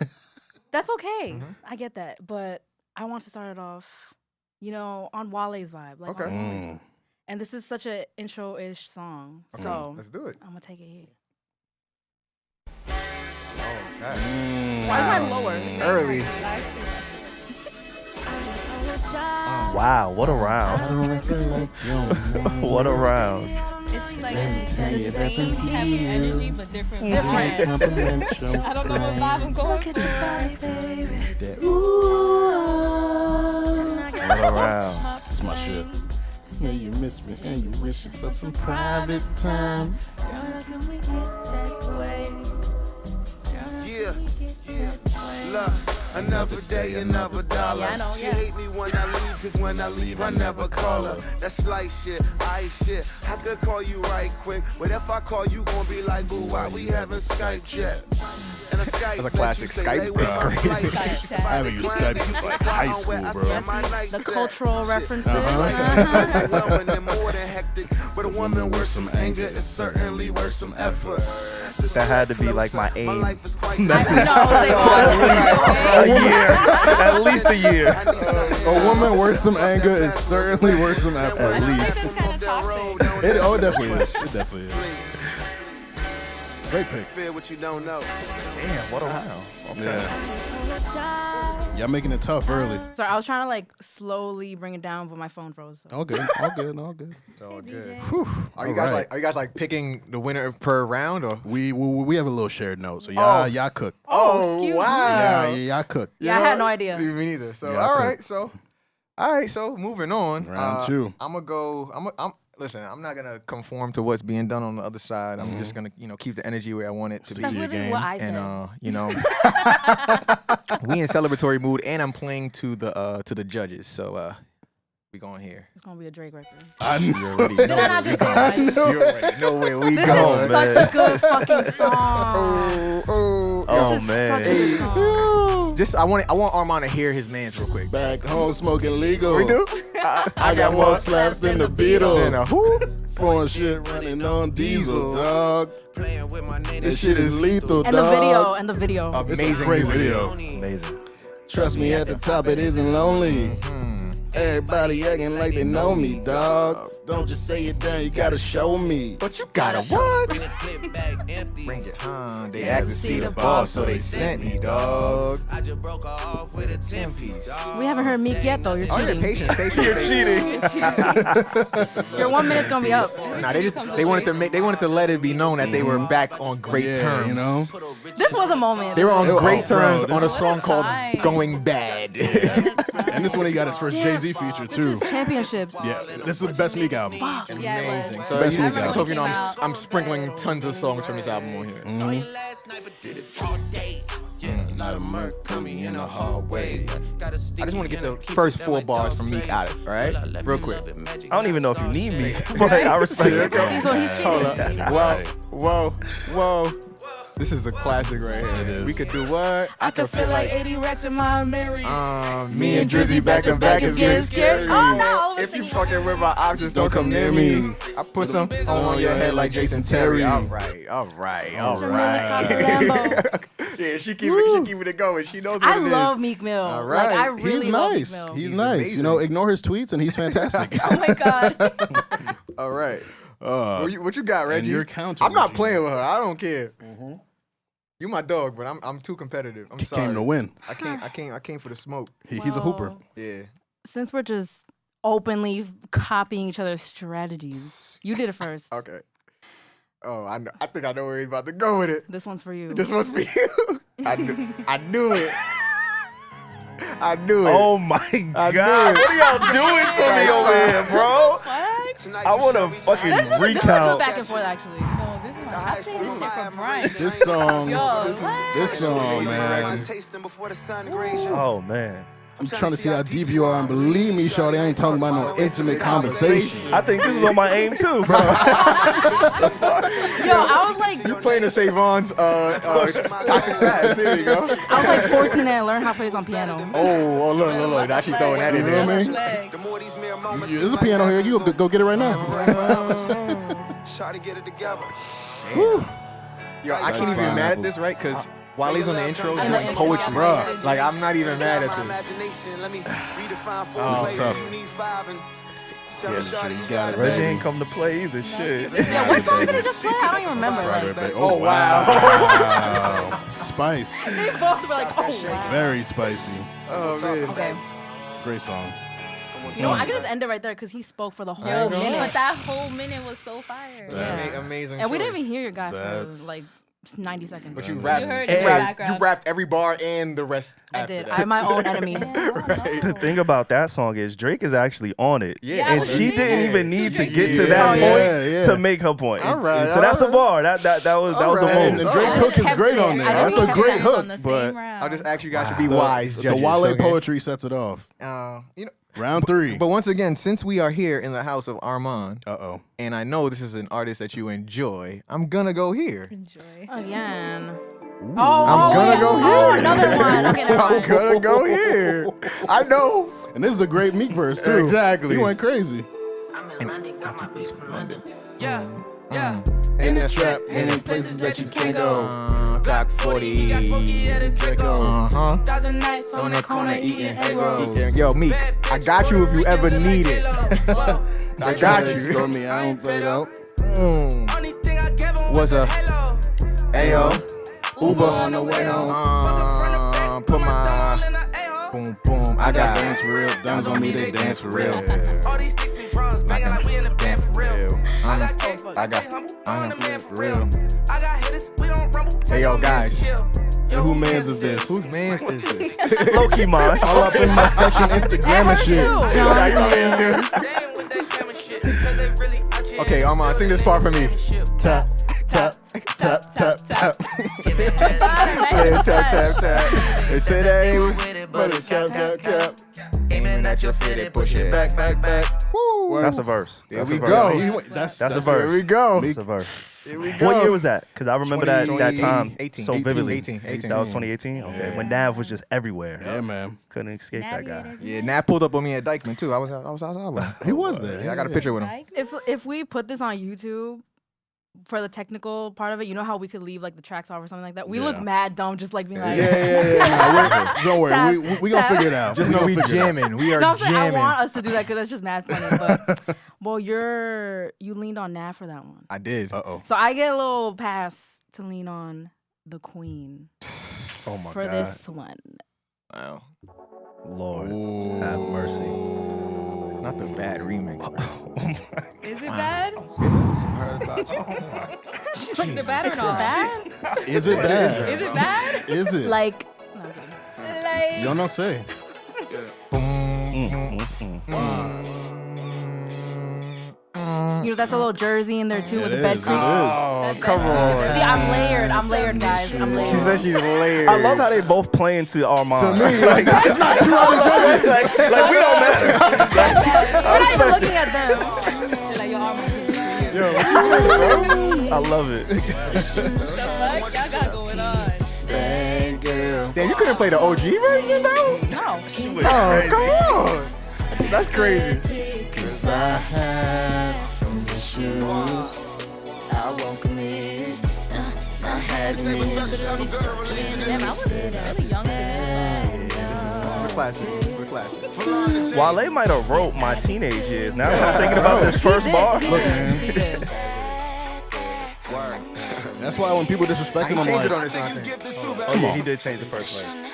that's okay. I get that, but I want to start it off, you know, on Wale's vibe. Like, Okay. on Wale's vibe. And this is such an intro-ish song, so Let's do it. I'm gonna take it here. Okay. Why is mine lower? Early. Wow, what a round. What a round. It's like the same heavy energy, but different. I don't know what vibe I'm going for. What a round. That's my shit. Say you miss me and you wishing for some private time. Yeah. Look, another day, another dollar. Yeah, I know, She yeah. hate me when I leave, cause when I leave, I never call her. That's slight shit, ice shit. I could call you right quick, but if I call you, gon' be like, boo, why we haven't Skype yet? And a Skype That's a classic. Skype is crazy. I haven't used Skype since like high school, bro. The cultural references. But a woman worth some anger is certainly worth some effort. That had to be like my aim. Message. A year. At least a year. A woman worth some anger is certainly worth some effort. At least. It's kind of toxic. It definitely is. It definitely is. Great pick. Fear what you don't know. Damn, what a round. Okay. Yeah. Y'all making it tough early. Sorry, I was trying to like slowly bring it down, but my phone froze. So. All good. All good. All good. It's all good. Whew. Are you All guys right. are you guys like picking the winner per round or? We have a little shared note, so y'all cook. Oh, excuse me. wow. Y'all cook. Yeah, I had no idea. Me neither. So Yeah, I all could. right, so moving on. Round 2. Listen, I'm not gonna conform to what's being done on the other side. I'm just gonna, keep the energy where I want it to be. That's your literally game. what I said. And we in celebratory mood, and I'm playing to the judges. So we going here. It's gonna be a Drake record. You already Did I not just say that? You already know where we This going. is such a good fucking song. Oh. is man. such a good song. Just I want Armon to hear his man's real quick. Back home smoking legal. We do. I got more slaps than the Beatles. And a who? Throwing shit running on diesel, dog. Playing with my name. This shit is lethal, And dog. the video. Amazing Great music. video. Amazing. Trust me, at the top it isn't lonely. Everybody acting like they know me, dog. Don't just say it down, you gotta show me. But you gotta what? Bring the clip back empty. Bring it, They asked to see the boss, so they sent me, dog. I just broke her off with a 10-piece. We haven't heard Meek yet though. You're Oh, yeah, cheating. patience. You're cheating. Your 1 minute's gonna be up. Nah, they wanted to let it be known that they were back on great terms. You know? This was a moment. They were on Oh, great bro, terms this on a is- song called Fine. Going Bad. And this one he got his first Jay-Z feature too. Championships. Yeah, this is the best Meek album. Yeah, it Amazing. was. So Best you, Meek so album. if you know, I'm sprinkling tons of songs from this album on here. Last night, but did it all day. Yeah, a lot of murk coming in the hallway. I just want to get the first 4 bars from Meek out of it, all right? Real quick. I don't even know if you need me, but I respect it. So he's cheating. Whoa. This is a classic right here. It is. We could do what? I could feel like 80 racks in my Marys. Me and Drizzy back to back is getting scary. Oh, no. If you fucking with my options, don't come near me. I put some on your head like Jason Terry. All right. Yeah, she keeping it going. She knows what I it is. love Meek Mill. All Like I right. really He's love nice. Meek Mill. He's He's nice. amazing. You know, ignore his tweets and he's fantastic. Oh my God. All right. What you got, and Reggie? you're counting. I'm not Regina. playing with her. I don't care. You my dog, but I'm too competitive. I'm He sorry. came to win. I came for the smoke. He's a hooper. Well, Yeah. Since we're just openly copying each other's strategies, you did it first. Okay. Oh, I know. I think I know where he's about to go with it. This one's for you. This must be you. I knew it. I knew it. Oh my I God. knew it. What are y'all doing to me over here, bro? What? I want to fucking This is a good recount. back and forth, actually. No, this is my. I changed this shit for brunch. This song, Yo, what? this song, man. Oh man. I'm trying to see how deep you are, and believe me, shorty, I ain't talking about no intimate conversation. I think this is on my aim too, bro. Yo, I was like, You playing the SaVon's Toxic Fast. There you go. I was like 14 and I learned how to play this on piano. Oh, look. Now she's throwing that in You know there. what I mean? There's a piano here. You go get it right now. Try to get it together. Yo, I can't even be mad at this, right? Because while he's on the intro, he's doing poetry. Bruh. Like, I'm not even mad at this. Oh, it's tough. Yeah, you got it, Reggie ain't come to play either. Shit. Yeah, what song did he just play? I don't even remember. Right. Oh, wow. Wow. Spice. They both were like, oh, wow. Very spicy. Oh, man. Okay. Great song. You know, I could just end it right there because he spoke for the whole Yo, minute. But that whole minute was so fire. That's- Amazing. And we didn't choice. even hear your guy for That's- like 90 seconds. But you You rapped, heard you it in the rapped, background. you rapped every bar and the rest I after did. that. I'm my own enemy. The thing about that song is Drake is actually on it. Yeah, Yeah, I And was she thinking didn't that. even need to Drake get did. to that Yeah, point yeah. to make her point. All right, So that's all a bar. That was a And, moment. Drake's hook is great on there. That's a great hook. But I'll just ask you guys to be wise The judges. Wale okay? poetry sets it off. You know, Round 3. but once again, since we are here in the house of Armon, Uh-oh. and I know this is an artist that you enjoy, I'm gonna go here. enjoy. Again. I'm gonna go Oh, here. another one. Okay, never I'm mind. gonna go here. I know. And this is a great Meek verse, too. Exactly. He went crazy. Yeah, yeah. In the trap, and in places that you can't go. Clock 40. Got Smokey at a Draco. Uh-huh. 1,000 nights on the corner eating egg rolls. Yo, Meek, I got you if you ever need it. I got Store you. me, I don't play it out. Only thing I gave him What's was a up? halo. Ayo. Uber on the way home. Put my In a A-hole. boom boom. I got Dance for real. Diamonds on me, they dance for real. All these sticks and drums banging like we in the band for real. I got cake, I got- stay humble, I on got- the man for real. I got hitters, we don't rumble. Hey, yo, guys. And who mans is this? Whose man's is this? Low-key mine. All up in my section, Instagram and shit. Okay, Armon, sing this part for me. Tap, tap, tap, tap, tap. Yeah, tap, tap, tap. They say that ain't with it, But it's cap, cap, cap. aiming at your fitted, push it back, back, back. Woo. That's a verse. There That's we a verse. go. He went- That's That's a a verse. There we go. That's a verse. Here we go. What year was that? Because I remember that time 18, so 18, vividly. 18. That was 2018? Okay. When Nav was just everywhere. Yeah, man. Couldn't escape that guy. Yeah, Nat pulled up on me at Dykeman too. I was outside with him. He was there. Yeah, I got a picture with him. If we put this on YouTube for the technical part of it, you know how we could leave like the tracks off or something like that. We look mad dumb, just like being like, Yeah. Don't worry, Tap, we gonna tap. figure it out. Just know we jamming. We are No, I'm saying I jamming. want us to do that because that's just mad funny. But well, you leaned on Nav for that one. I did. Uh-oh. So I get a little pass to lean on the Queen Oh my for God. this one. Wow. Lord, have mercy. Not the bad remix. Bro. Is it bad? Heard about you. She's like, the bad or not? Bad? Is it bad? Is it bad? Is it? Like, no, okay. You don't know say. You know, that's a little jersey in there too with the It bed is, cream. it is. Oh, come on. See, I'm layered, guys. I'm layered. She said she's layered. I love how they both play into Armon. To me, like, it's not two other jerseys. like we don't matter. We're not even looking at them. They're like, yo, Armon, this is for you. Yo, what you mean, bro? I love it. What y'all got going on? Bad girl. Damn, you couldn't play the OG version though? No. She was Oh, crazy. come on. That's crazy. Cause I had some issues. I welcome it. I had to Damn, I was really young to This is a classic. This is a classic. Wale might have wrote my teenage years. Now that I'm thinking about this first bar. He Look, did. man. He did. That's why when people disrespect him, I I'm changed like, it on this one, I think. Oh yeah, he did change the first one.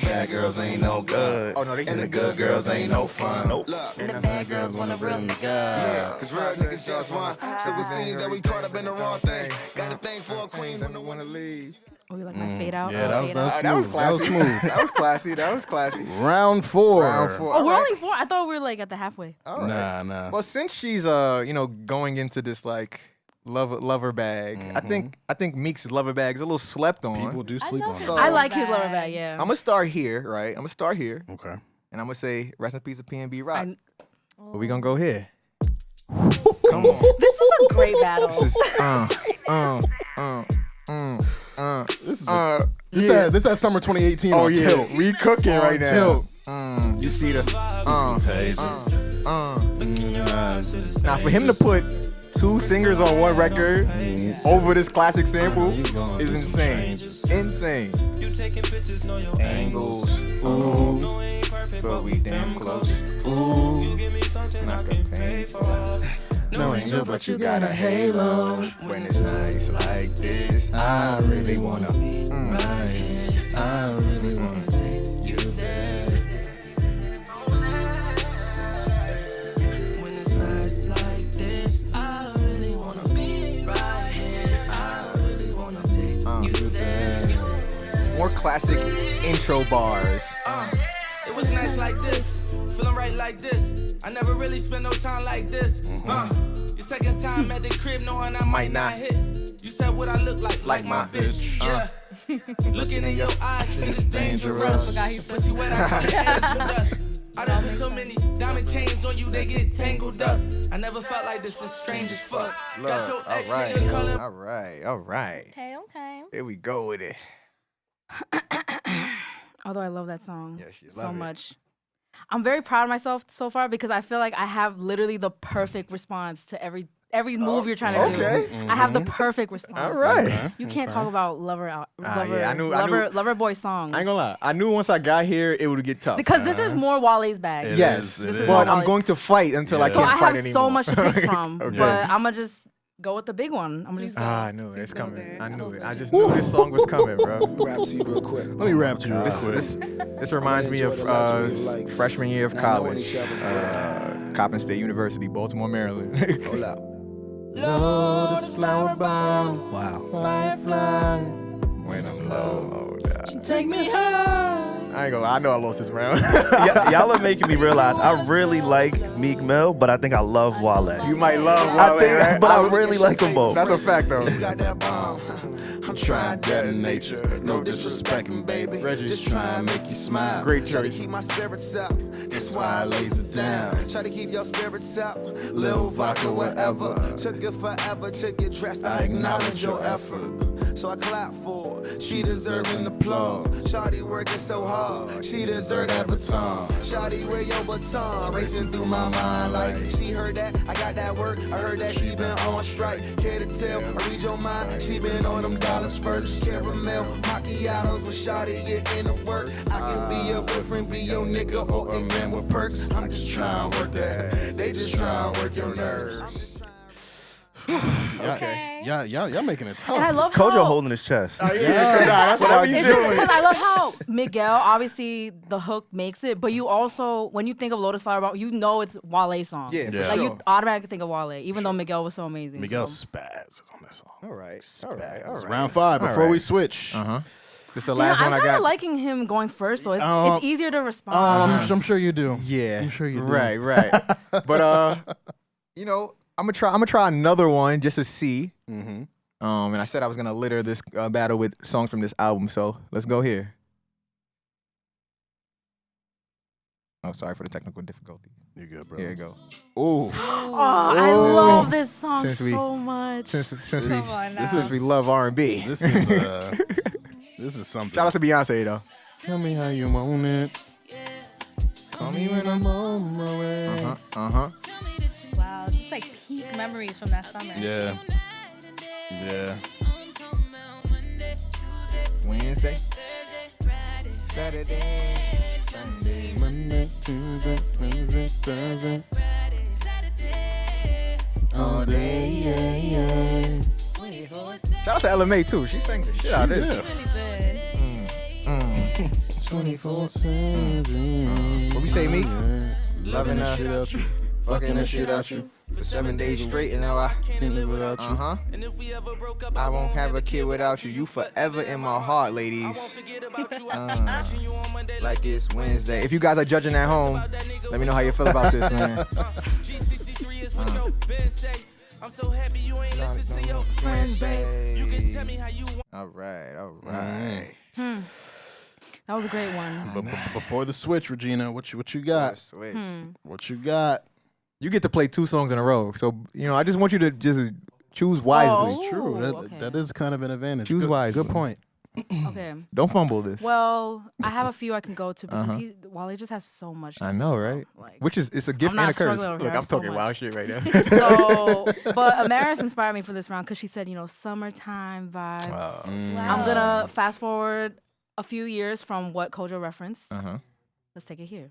Bad girls ain't no good. Oh no, they And the did good girls ain't no fun. Nope. Look, And the bad girls want a real nigga. yeah, cause real niggas just want. So it seems that we caught up in the wrong thing. Got a thing for a queen when don't wanna leave. Oh, you like my fade out? yeah, Oh, that was fade out. That was smooth. classy. smooth. That was classy. That was classy. Round 4. Round 4. Oh, we're only 4. I thought we were like at the halfway. All right. Nah. Well, since she's going into this like lover bag, I think Meek's lover bag is a little slept on. People do sleep on it. So- I like his lower back, yeah. I'm gonna start here, right? I'm gonna start here, Okay. and I'm gonna say rest in peace of PNB Rock. I- But we gonna go here. Come on. This is a great battle. This is This had summer 2018 Oh on yeah, tilt. we cooking On right now. tilt. You see the Now for him to put 2 singers on one record over this classic sample is insane. Insane. Angles, ooh, but we damn close. Ooh, not gonna pay for. No angel, but you got a halo. When it's nice like this, I really wanna. I really wanna take you there. When it's nights like this, I really wanna be right here. I really wanna take you there. More classic intro bars. It was nice like this, feeling right like this. I never really spent no time like this. Your second time at the crib, knowing I might not hit. You said what I look like my bitch. Yeah. Looking in your eyes, shit is dangerous. But you wet, I call it angel dust. I done put so many diamond chains on you, they get tangled up. I never felt like this is strange as fuck. Got your ex nigga color. All right. Okay, okay. Here we go with it. Although I love that song Yes, you so love it. much. I'm very proud of myself so far because I feel like I have literally the perfect response to every move you're trying to Okay. do. I have the perfect response. All right. You can't talk about lover yeah, I knew- lover boy songs. I ain't gonna lie. I knew once I got here, it would get tough. Because this is more Wale's bag. It Yes, is, it This is is. but more I'm going to fight until I Yeah. So can't I fight have anymore. so much to pick from. Okay. But I'ma just go with the big one. I'm just I knew it. It's go coming. there. I knew it. I just knew this song was coming, bro. Rap to you real quick. Let me rap to you real quick. This reminds me of freshman year of college, Coppin State University, Baltimore, Maryland. Hold up. Lotus flower bound, Wow. firefly. When I'm low. Take me high. I ain't gonna lie. I know I lost this round. Y'all are making me realize I really like Meek Mill, but I think I love Wale. You might love I Wale, think, right? but I really like them both. That's a fact, though. Got that bomb. I'm I'm trying to detonate you. No disrespecting, baby. Reggie. Just try and make you smile. Great Try to choice. keep my spirits up. That's why I lays it down. Try to keep your spirits up. Lil vodka, whatever. Took it forever to get dressed. I acknowledge your effort. So I clap for her. She deserves an applause. Shawty working so hard. She deserve that baton. Shawty, wear your baton. Racing through my mind like she heard that. I got that work. I heard that she been on strike. Care to tell? I read your mind. She been on them dollars first. Caramel macchiatos with Shawty get in the work. I can be your boyfriend, be your nigga, or a man with perks. I'm just trying to work that. They just trying to work your nerves. Okay. Y'all making it tough. And I love how Kojo holding his chest. That's what you it's doing. because I love how Miguel, obviously the hook makes it, but you also, when you think of Lotus Flower Bomb, you know it's Wale's song. Yeah, for Yeah. Like sure. you automatically think of Wale, even though Miguel was so amazing. Miguel so. Spaz is on this song. All right. All right. All right. Round 5 All before we right. switch. Uh-huh. This is the Yeah, last I'm one I kind of got. liking him going first, so it's easier to respond. I'm sure you do. Yeah. I'm sure you do. Right, right. But you know, I'm gonna try another one just to see. Mm-hmm. And I said I was gonna litter this battle with songs from this album, so let's go here. Oh, sorry for the technical difficulty. You good, bro? Here you go. Ooh. Oh, I love this song since we- so much. Since Come on now. we love R&B. This is this is something. Shout out to Beyonce though. Tell me how you want it. Call me when I'm on my way. Uh-huh. Wow, it's like peak memories from that summer. Yeah. Yeah. Wednesday, Saturday, Sunday, Monday, Tuesday, Wednesday, Thursday. All day, yeah. Shout out to LMA too. She sang the shit out of this. Yeah. Really good. 24/7. What we say, Meek? Loving the shit out you. Fucking the shit out you for 7 days straight, and now I Can't live without you. I won't have a kid without you. You forever in my heart, ladies. Like it's Wednesday. If you guys are judging at home, let me know how you feel about this, man. I'm so happy you ain't listen to your Friends, babe. You can tell me how you want. All right. That was a great one. But before the switch, Regina, what you got? Switch. What you got? You get to play 2 songs in a row, so I just want you to just choose wisely. Oh. True. okay. That is kind of an advantage. Choose Good- wisely. Good point. Okay. Don't fumble this. Well, I have a few I can go to because Uh-huh. Wale just has so much. I know, right? Like, Which is it's a gift I'm and not a curse. struggling over Look, here. I'm So talking much. wild shit right now. So, but Imaris inspired me for this round because she said, summertime vibes. I'm gonna fast forward a few years from what Kojo referenced. Uh-huh. Let's take it here.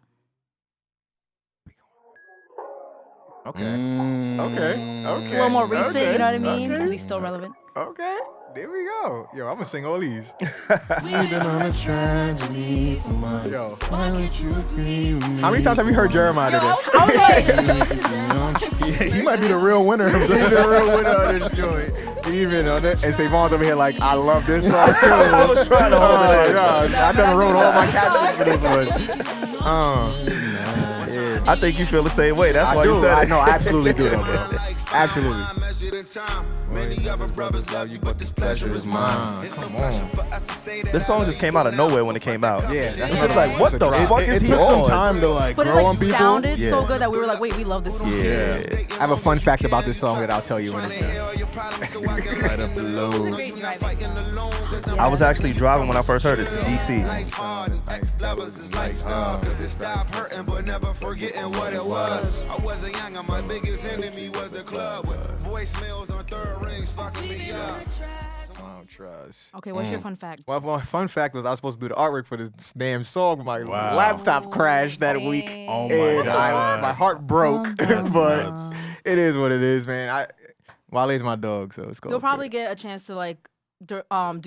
Okay. Okay. It's a little more recent, you know what I mean? Because he's still relevant. Okay. There we go. Yo, I'm gonna sing all these. We've been on a tragedy for months. Yo. Why don't you agree with me? How many times have you heard Jeremiah today? I was like, Yeah, he might be the real winner of He's this. the real winner of this joint. Even on it. And SaVon's over here like, I love this song too. I was trying to hold it in. I done wrote all my captions for this one. Yeah. I think you feel the same way. That's why I you do. said I it. know, I absolutely do though, bro. Absolutely. Many other brothers love you, but this pleasure is mine. Come on. This song just came out of nowhere when it came out. Yeah, that's It's what just like, what the fuck is It he took on? some time to but it grow on like people. sounded so Yeah. good that we were like, wait, we love this song. Yeah. I have a fun fact about this song that I'll tell you when it's done. Right up below. Great driving. I was actually driving when I first heard it to DC. Stop hurting, but never forgetting what it was. I wasn't young, and my biggest enemy was the club. With voicemails on third rings, fucking me up. Oh, trust. Okay, what's your fun fact? Well, my fun fact was I was supposed to do the artwork for this damn song. My Wow. laptop crashed that week. Oh my And God. my heart broke. That's but nuts. it is what it is, man. Wale's my dog, so it's cool. You'll probably get a chance to like do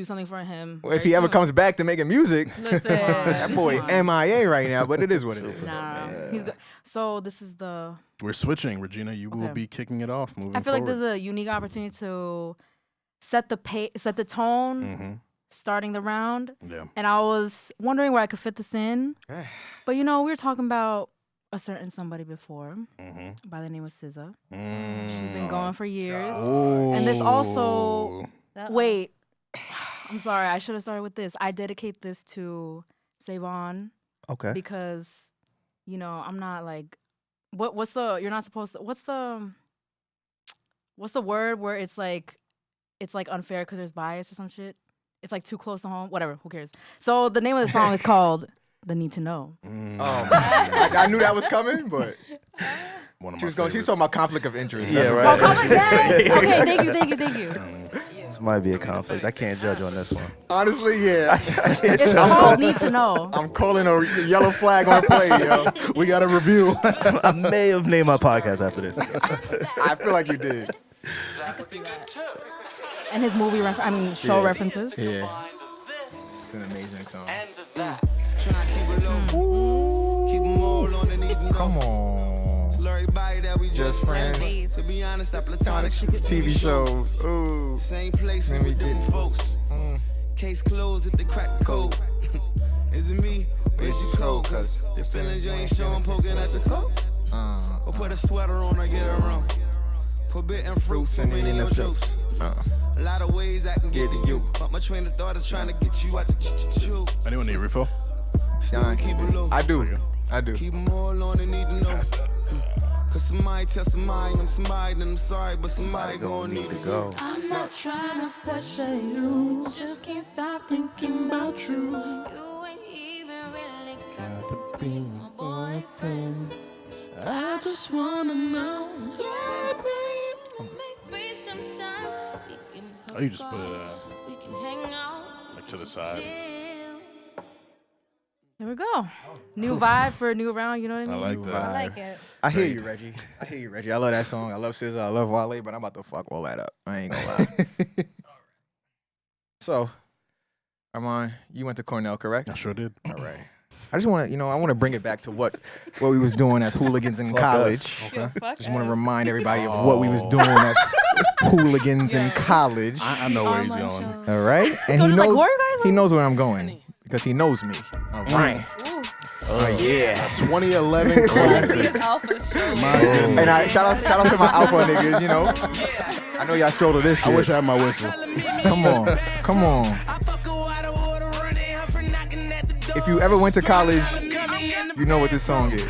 something for him. Well, if very he ever soon. comes back to making music, Listen, that boy come on. MIA right now, but it is what it is. Nah, he's good. So this is the. We're switching, Regina. You will Okay. be kicking it off. Moving I feel like forward. there's a unique opportunity to set the tone, Mhm. starting the round. Yeah. And I was wondering where I could fit this in, Okay. but we were talking about a certain somebody before Mm-hmm. by the name of SZA. Mm. She's been going for years. Oh. And this also. Uh-oh. Wait. I'm sorry. I should have started with this. I dedicate this to SaVon Okay. because, you know, I'm not like, what's the, you're not supposed to, what's the word where it's like unfair because there's bias or some shit? It's like too close to home. Whatever. Who cares? So the name of the song is called The Need to Know. I knew that was coming, but One of she my was favorites. talking about conflict of interest. Yeah, Oh, right. come on, yes. Okay, thank you. This might be a conflict. I can't judge on this one. Honestly, yeah. It's called Need to Know. I'm calling a yellow flag on play, yo. We got a review. I may have named my podcast after this. I feel like you did. And his movie, show references. Yeah. It's an amazing song. Try and keep it low. Keep them all on the need to know. Come on. Tell everybody that we just friends. To be honest, that platonic shit. TV shows. Ooh. Same place Let with me different get- folks. Case closed if they crack the code. Is it me or is you cold? Cause the feelings you ain't showing poking at your clothes. Or put a sweater on or get a room. Forbidden fruits and many in your jokes. A lot of ways I can get to you. But my train of thought is trying to get you out the chew. Anyone need a refill? Still keep it low. I do. Keep them all on the need to know. Cause somebody tell somebody I'm somebody, then I'm sorry, but somebody gon' need to go. I'm not trying to pressure you. Just can't stop thinking about you. You ain't even really got to be my boyfriend. I just wanna know. Yeah, babe. Maybe sometime we can hook Oh, you just up. put it We can hang out. like to the side. Chill. There we go. New vibe for a new round, you know what I I mean? like I that. like it. I hear you, Reggie. I love that song. I love SZA. I love Wale, but I'm about to fuck all that up. I ain't gonna lie. So, Armon, you went to Cornell, correct? I sure did. All right. I just want to, I want to bring it back to what we was doing as hooligans in Fuck college. us. Yeah, fuck Just want to us. remind everybody of what we was doing as hooligans in college. I know where he's Armon going. show. All right, and he Coach is like, knows "Where are you guys he knows where I'm going because he knows me. All right. Oh yeah, 2011 classic. His alpha show. My goodness. And I shout out to my alpha niggas. You know, I know y'all strolled to this shit. I wish I had my whistle. Come on. If you ever went to college, you know what this song is.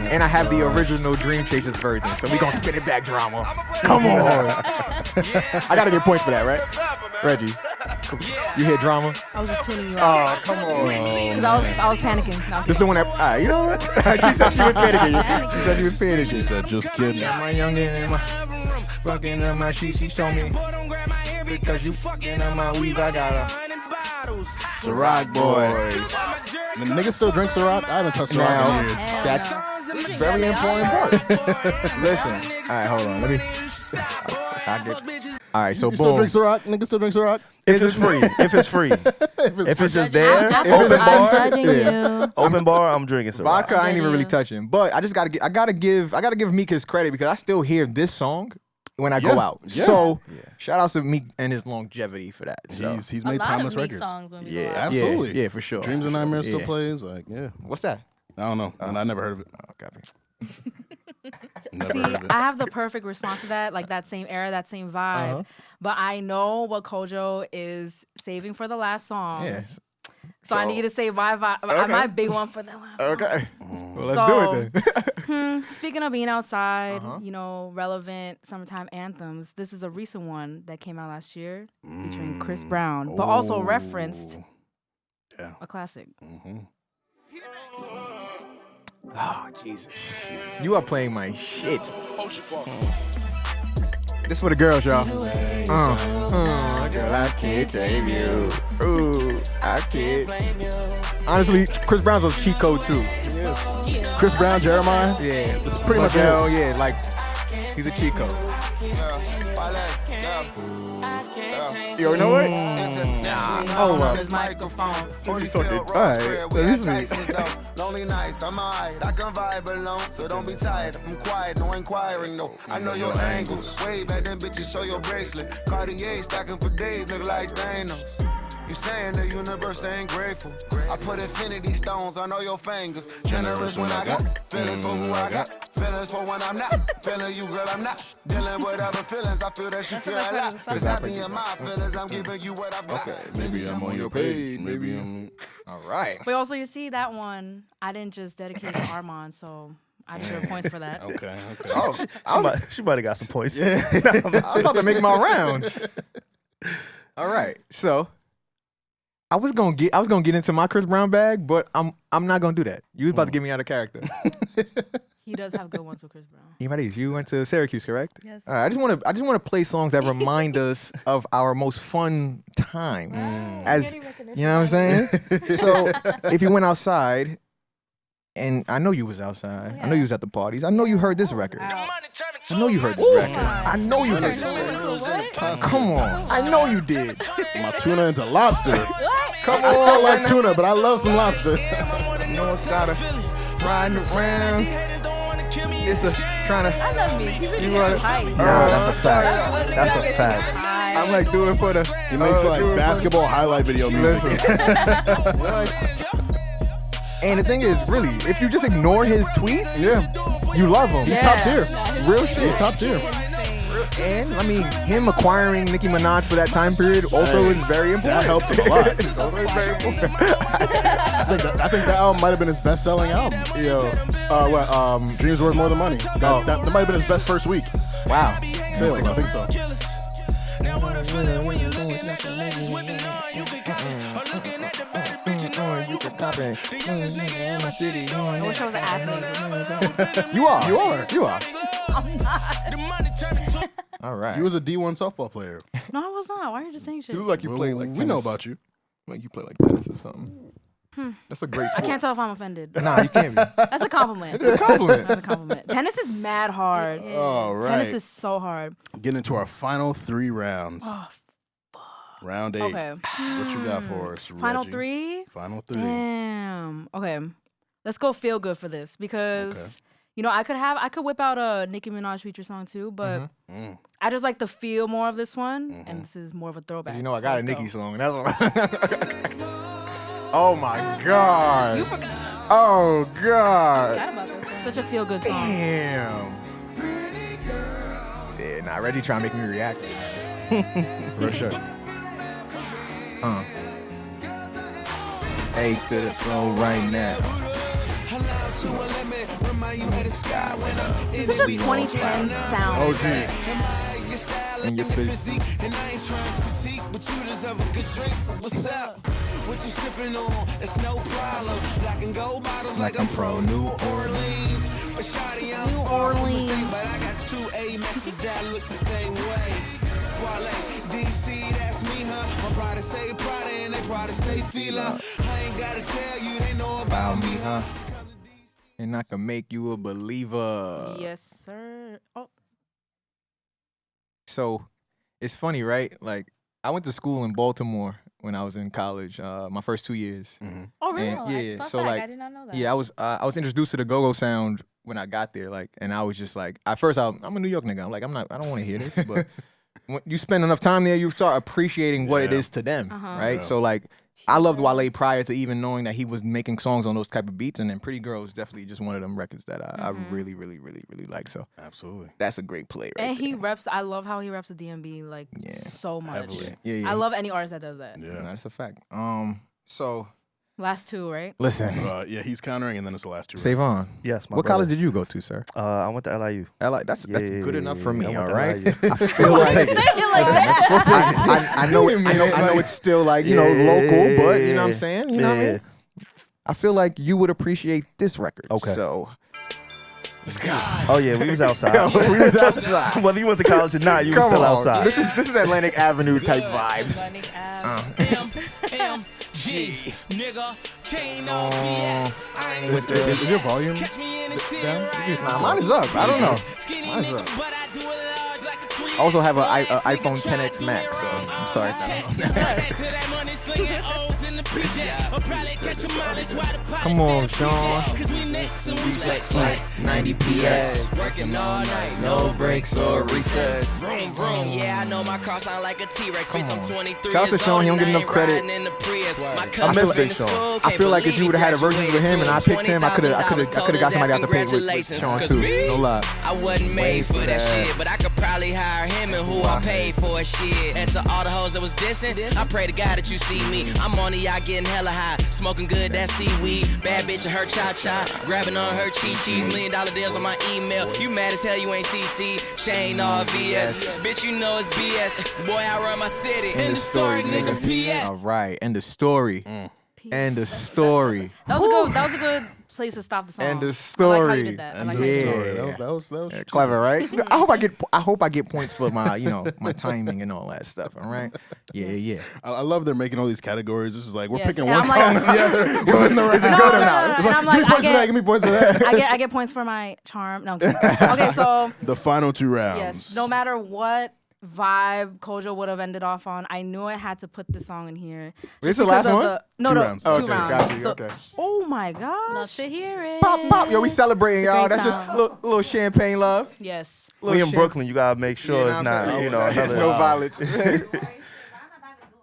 And I have the original Dream Chasers version, so we gonna spin it back, drama. Come on. I gotta get points for that, right? Reggie, you hear drama? I was just tuning you out. Oh, come on. Because I was panicking. No, This is the one that, you know what? She said she was panicking. She said she was panicking. She said, just kidding. My youngin' and my fucking on my sheet, she told me because you fucking on my weave, I got a Ciroc boys. The niggas still drink Ciroc? I haven't touched Ciroc Now, in years. that's very important part. Listen, all right, hold on. Let me. All right, so You still boom. drink Ciroc? Niggas still drink Ciroc? If it's free. If it's just there, I'm open bar, judging you. open bar, I'm drinking some. Vodka, I ain't even really you. touching. But I just gotta give Meek his credit because I still hear this song when I go Yeah, out. yeah. So shout out to Meek and his longevity for that. So. He's A made lot timeless of Meek records. songs when we Yeah, go out. Absolutely. Yeah, for sure. Dreams and Nightmares still Yeah. plays. Like, yeah. What's that? I don't know. And I never heard of it. Oh, copy. Never See, heard of it. I have the perfect response to that, like that same era, that same vibe. But I know what Kojo is saving for the last song. Yes. So I need to save my vibe, my big one for the last song. Okay. Well, let's do it then. Speaking of being outside, you know, relevant summertime anthems, this is a recent one that came out last year featuring Chris Brown, but also referenced Yeah. a classic. Oh, Jesus. You are playing my shit. This for the girls, y'all. Girl, I can't tame you. Ooh, I can't. Honestly, Chris Brown's a cheat code too. Chris Brown, Jeremiah. Yeah, It's pretty much Miguel, yeah, like he's a cheat code. You already know it? Hold up. This microphone. Only talking. Alright, let me see. Lonely nights, I'm alright. I can vibe alone, so don't be tired. I'm quiet, no inquiring, no. I know your angles. Way back then, bitches, show your bracelet. Cartier stacking for days, look like Thanos. You saying the universe ain't grateful. I put infinity stones on all your fingers. Generous when I got feelings for who I got. Feelings for when I'm not feeling you, girl. I'm not dealing with other feelings. I feel that you feel a lot. Cause I be in my feelings. I'm giving you what I've got. Okay, Maybe I'm on your page. Maybe I'm. All right. But also, you see that one, I didn't just dedicate to Armon, so I deserve points for that. Okay. Oh, She might have got some points. I was about to make my rounds. All right, so I was gonna get into my Chris Brown bag, but I'm not gonna do that. You was about to get me out of character. He does have good ones with Chris Brown. Imaris, you went to Syracuse, correct? Yes. All right, I just want to play songs that remind us of our most fun times. As you know what I'm saying? So if you went outside, and I know you was outside, I know you was at the parties, I know you heard this record. I know you heard this record. I know you heard this record. Come on, I know you did. My tuna into lobster. Come I on, still like tuna, but I love some lobster. North side of riding around. It's a trying to. I love me. He really You gets wanna- hype. Yeah, that's a fact. That's a fact. I'm like doing for the. He makes like doing for- basketball highlight video music. And the thing is, really, if you just ignore his tweets, you love him. Yeah. Top tier. Real shit. He's top tier. And I mean, him acquiring Nicki Minaj for that time period also is very important. That helped him a lot. It's also very important. I think that album might have been his best-selling album. Dreams Worth More Than Money. That might have been his best first week. Wow. Sales, I think so. I wish I was an athlete. You are. All right. He was a D1 softball player. No, I was not. Why are you just saying shit? You look like you play like tennis. We know about you. Like you play like tennis or something. That's a great I sport. can't tell if I'm offended. Nah, you can't be. That's a compliment. It's a compliment. That's a compliment. Tennis is mad hard. All right. Tennis is so hard. Getting into our final 3 rounds. Oh, Round 8. okay. What you got for us, Final Reggie? 3? Final 3. Damn. Okay. Let's go feel good for this because Okay. you know I could whip out a Nicki Minaj feature song too, but I just like the feel more of this one, and this is more of a throwback. You know, I so got a let's Nicki go. song. That's what. Oh my God. You forgot. Oh God. Forgot about this one. Such a feel good song. Damn. Yeah, nah, Reggie trying to make me react. Real shit. A to the flow right now. It's such a 2010 sound. Oh, gee. In your face. And I ain't trying to critique, but you deserve a good drink. So what's up? What you sipping on? It's no problem. Black and gold bottles like I'm pro New Orleans. But shawty, I'm New far from the Orleans. same, but I got 2 A-messes that look the same way. Wale, DC, that's me, huh? My brother say Prada and they probably say Fila. I ain't gotta tell you, they know about me, huh? And I can make you a believer. Yes, sir. Oh, So it's funny, right? Like I went to school in Baltimore when I was in college, my first 2 years. oh really? And, yeah. Fun So fact, like, I did not know that. yeah, I was introduced to the go-go sound when I got there, like, and I was just like, at first I'm a New York nigga. I'm like, I don't want to hear this, but when you spend enough time there, you start appreciating what it is to them, right? Yeah. So like, I loved Wale prior to even knowing that he was making songs on those type of beats, and then Pretty Girl is definitely just one of them records that I really, really, really, really like. So Absolutely. that's a great play, right? And he there. reps. I love how he reps the DMB like Yeah. so much. Heavily. Yeah. I love any artist that does that. Yeah. Nah, that's a fact. So Last 2, right? listen, Yeah, he's countering, and then it's the last 2 rounds. SaVon, Yes, my what brother. college did you go to, sir? I went to LIU. That's good enough for me. I All went to right. LIU. I feel like Say it like that. I know it's still like local, but you know what I'm saying. You know what I mean? I feel like you would appreciate this record. Okay. So let's go. Oh yeah, we was outside. We was outside. Whether you went to college or not, you was Come still on. outside. This is Atlantic Avenue type vibes. Atlantic Ave. MG, nigga, chain off, yes. I ain't with Is your volume Catch me in the city down? right Nah, mine is up. I don't know. Skinny Mine's nigga, up. but I do it large like a 3 I also have an iPhone 10X Max, so I'm sorry. Come on, Sean. Flex like 90 PS. Working all night, no breaks or recess. Vroom, vroom. Yeah, I know my car sound like a T-Rex. Bitch, I'm 23 Shout out to Sean, he don't get enough credit. I miss Big Sean. I feel like if you would have had a versus with him and I picked him, I could have got somebody out the pit with Sean too. No lie. I wasn't made for that shit, but I could probably hire him and who I paid for shit. And to all the hoes that was dissing, I pray to God that you see me. I'm on the yacht getting hella high, smoking good that seaweed. Bad bitch and her cha-cha, grabbing on her chi-chis. $1 million deals on my email. You mad as hell, you ain't CC. Shane all VS. Bitch, you know it's BS. Boy, I run my city. End the story, nigga. PS. All right, end the story. End the story. That was a good place to stop the song. End the I like how story. you did that. I like End how of you did story. that. That was Yeah, clever, right? I hope I get points for my, my timing and all that stuff. All right. Yeah. I love they're making all these categories. This is like we're Yes, picking and one I'm song like- and the other. We're in the right. Is it good or not? It's And I'm like, give me points for that. I get points for my charm. No, I'm kidding. Okay, so The final 2 rounds. yes, no matter what vibe Kojo would have ended off on, I knew I had to put this song in here. This Just the last because of one? No, Two no, rounds. two Oh, okay, rounds. got you, So- okay. Oh my gosh. Love to hear it. Pop. Yo, we celebrating, It's a y'all. great That's sound. just little champagne love. Yes. We in Brooklyn, you gotta make sure it's not, There's another. no violence.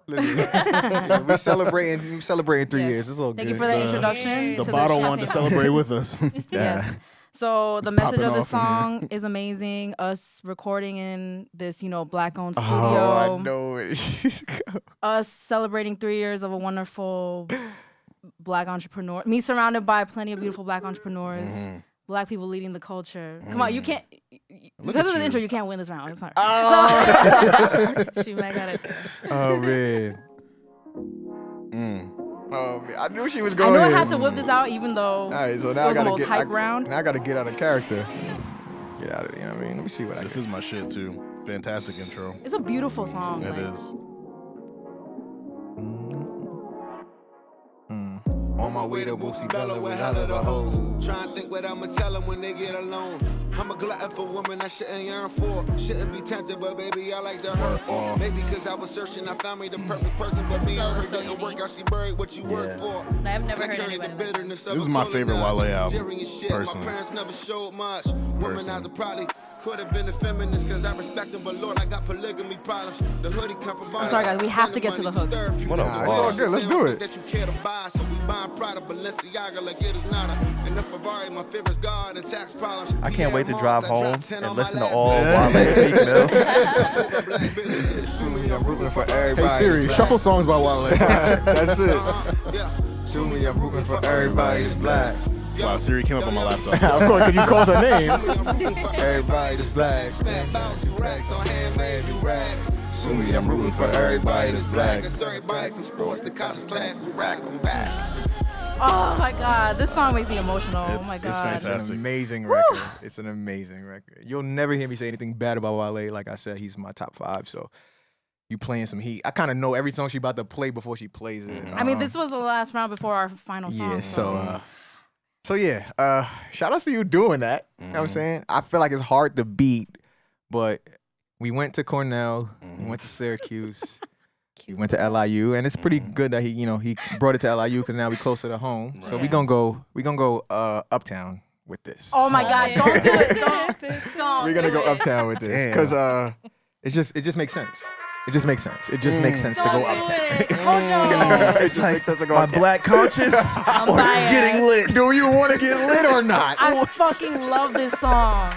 Listen, yeah, we celebrating 3 Yes. years. It's all good. Thank you for the introduction. The to bottle the wanted to champagne. celebrate with us. Yes. So the It's message popping of the off in here. song is amazing. Us recording in this, black-owned studio. Oh, I know it. Us celebrating 3 years of a wonderful black entrepreneur. Me surrounded by plenty of beautiful black entrepreneurs. Black people leading the culture. Come on, you can't. Because of the intro, you can't win this round. I'm sorry. So, she might got it. Oh man. Oh man, I knew she was going. I knew I here. had to whip this out, even though All right, so it now I was the gotta most get. hype round. Now I gotta get out of character. Get out of it. You know what I mean? Let me see what I This can. is my shit too. Fantastic intro. It's a beautiful song. It like, is. On my way to Boosie Bella with hella the hoes. Try and think what I'ma tell them when they get alone. I'm a glutton for women I shouldn't yearn for. Shouldn't be tempted, but baby, I like to hurt. Or maybe because I was searching, I found me the perfect person. But me and her didn't work out, she buried what you worked for. I've never I heard carry the anybody like that. bitterness of This is a my pulling favorite out. Wale album, Jerry and shit, personally. My parents never showed much. Womanizer probably could have been a feminist because I respect them, but Lord, I got polygamy problems. The hoodie come from I'm sorry, guys, we have to get to the hook. What up, It's all good. Let's do it. That you care to buy, so we buying Prada, Balenciaga like it is nada. And the Ferrari, my favorite's God and tax problems. I can't wait to drive home and listen to all all Wale Meek Mill. I'm rooting for Hey everybody. Siri, shuffle songs by Wale. That's it. Yeah. To me, I'm rooting for everybody that's black. Wow, Siri came up on my laptop. Of course, because you called her name. Everybody that's black. Spent about 2 racks on handmade new rags. To me, I'm rooting for everybody that's black. That's everybody from sports to college class to rack. I'm back. Oh my God, this song makes me emotional. Oh my It's God. It's an fantastic. amazing record. It's an amazing record. You'll never hear me say anything bad about Wale. Like I said, he's my top 5. So you playing some heat. I kind of know every song she about to play before she plays it. I mean, this was the last round before our final song. Yeah. So yeah. Shout out to you doing that. You know what I'm saying? I feel like it's hard to beat, but we went to Cornell. We went to Syracuse. We went to LIU, and it's pretty good that he brought it to LIU because now we closer to home. So we gonna go uptown with this. Oh my God, don't do it. Don't. We're gonna go do it. uptown with this because it just makes sense. It just makes sense. It just makes sense to Don't go do uptown. it. Kojo. It's like sense to go my uptown. black conscience or biased. getting lit. Do you want to get lit or not? I fucking love this song.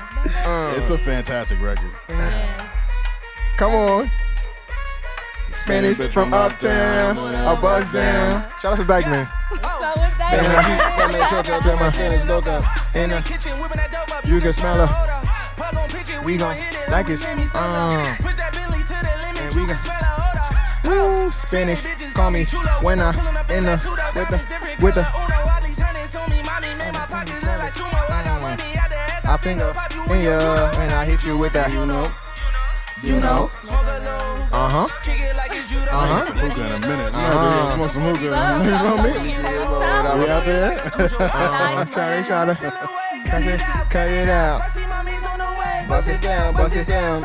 It's a fantastic record. Come on. Spanish from uptown, a buzz down. Shout out to Dykeman. You can smell her. We gon' like it. And we gon' woo, Spanish. Call me when I in the with the. I finger in ya and I hit you with that. You know. Uh-huh. Some hookah in a minute. Smoke some hookah. You know me? We out there? I'm trying to cut it out. Bust it down, bust it down.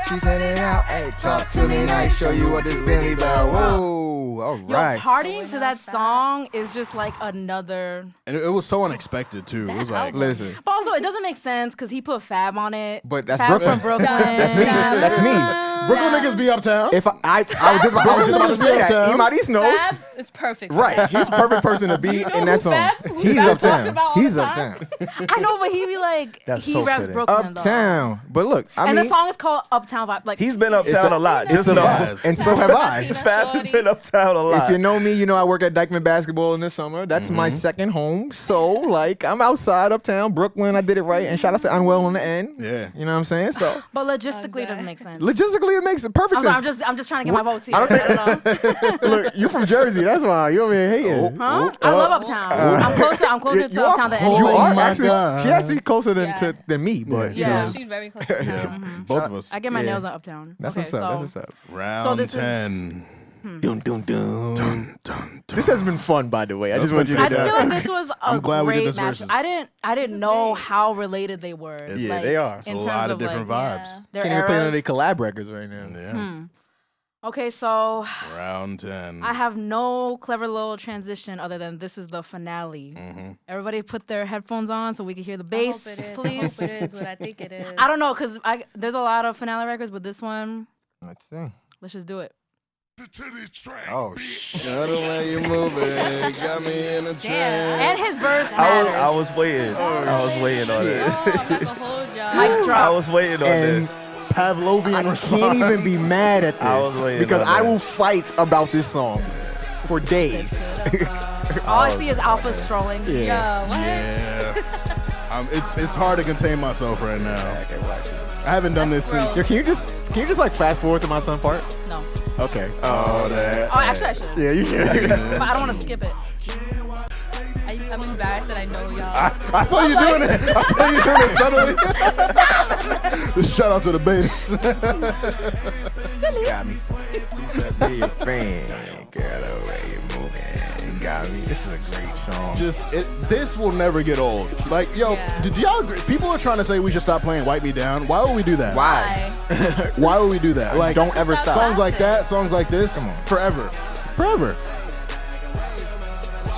She's headed out. Hey, talk to me nice. Show you what this really about. Whoa, all right. Yo, partying to that song is just like another. And it was so unexpected too. It was like, Listen, But also, it doesn't make sense because he put Fab on it. but that's Fab's Brooklyn. from Brooklyn. That's me. That's me. Brooklyn niggas be uptown. If I was just about to say that. Imaris knows. Fab is perfect. for Right, that he's the perfect person to be in that song. He's uptown. He's uptown. I know, but he be like, That's he so raps fitting. Brooklyn though. Uptown. But look, I And mean, the song is called Uptown Vibe. Like, He's been uptown a lot. it's Just a know. vibe, and so have I. Fab's been uptown a lot. If you know me, you know I work at Dykeman Basketball in the summer. That's my second home. So, like, I'm outside, uptown, Brooklyn. I did it right. And shout out to Unwell on the end. Yeah. You know what I'm saying? So, but logistically, it doesn't make sense. logistically, it makes perfect I'm sense. just trying to get my votes here. I don't I don't know. Look, you from Jersey. That's why. You over here hating. Huh? I love Uptown. I'm closer to Uptown than You anybody. are my actually. God. She actually closer than Yeah. than me, but you Yeah. know, She's very close. To Yeah. Both of us. I get my Yeah. nails on Uptown. that's Okay, what's up. so- That's what's up. Round this is- 10. Dun, dun, dun. Dun, dun. This has been fun, by the way. I just want you to I know. feel like this was a I'm glad we did great this match. versus. I didn't know how related they were. It's- like, they are. It's a in lot terms of different like, vibes. their Can't even play none of eras. their collab records right now. Yeah. Okay, so Round 10. I have no clever little transition other than this is the finale. Everybody put their headphones on so we can hear the I bass, hope it is. I please. hope it is what I think it is. I don't know, because there's a lot of finale records, but this one, Let's see. let's just do it. Oh, shit. Shut the way you moving. Got me in a trance. And his verse I matters. was waiting. I was waiting on Oh, this. I'm not gonna hold y'all. Mic I drop. was waiting on And this. Pavlovian I response. can't even be mad at I was this waiting because on I that. will fight about this song for days. All I see is Alpha strolling. Yeah. Yo, what? Yeah. It's hard to contain myself right now. I haven't done this since. Yo, can you just like fast forward to my son part? No. Okay. Oh, that. Oh, actually, I should. Yeah, you should. But I don't want to skip it. I'm embarrassed that I know y'all. I saw you doing it. I saw you doing it suddenly. Just shout out to the bass. Got me. Be your friend, girl, the way you moving. Got me. This is a great song. This will never get old. Like, yo, Yeah. did y'all agree? People are trying to say we should stop playing Wipe Me Down. Why would we do that? Why? Why would we do that? Like, Don't ever stop. songs like that, songs like this, Come on. forever. Forever.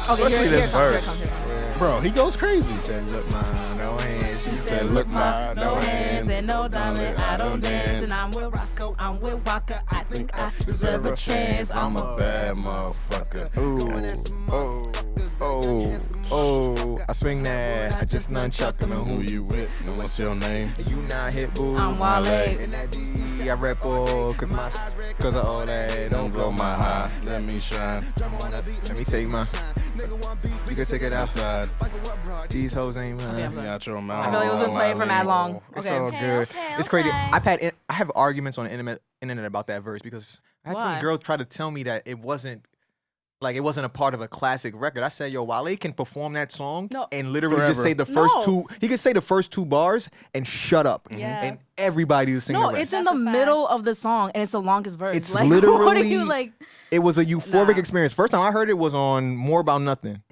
Okay, Especially here this it comes, verse. here it comes. Bro, he goes crazy. Said, look, ma, no hands. She Said, look, ma, No hands and no darling, I don't dance. And I'm with Roscoe, I'm with Walker. I think I deserve a chance. I'm a bad motherfucker. Oh, I swing that. I just nunchuck him. Who you with? And what's your name? You not hit, boo. I'm Wale. And that DC I rep all, cause of all that. Don't blow my high. Let me shine. Let me take my. You can take it outside. These hoes ain't mine. Okay, Got your mouth. I feel like it was been playing for mad long. It's Okay. all Okay, good. okay, It's crazy. okay. I have arguments on the internet about that verse because I had Why? some girl try to tell me that it wasn't a part of a classic record. I said, yo, Wale can perform that song No. and literally just Forever. say the first No. two. He could say the first two bars and shut up. Yeah. And everybody will sing No, the rest. it's in That's the a fact. middle of the song, and it's the longest verse. It's like, what are literally- you like? It was a euphoric Nah. experience. First time I heard it was on More About Nothing.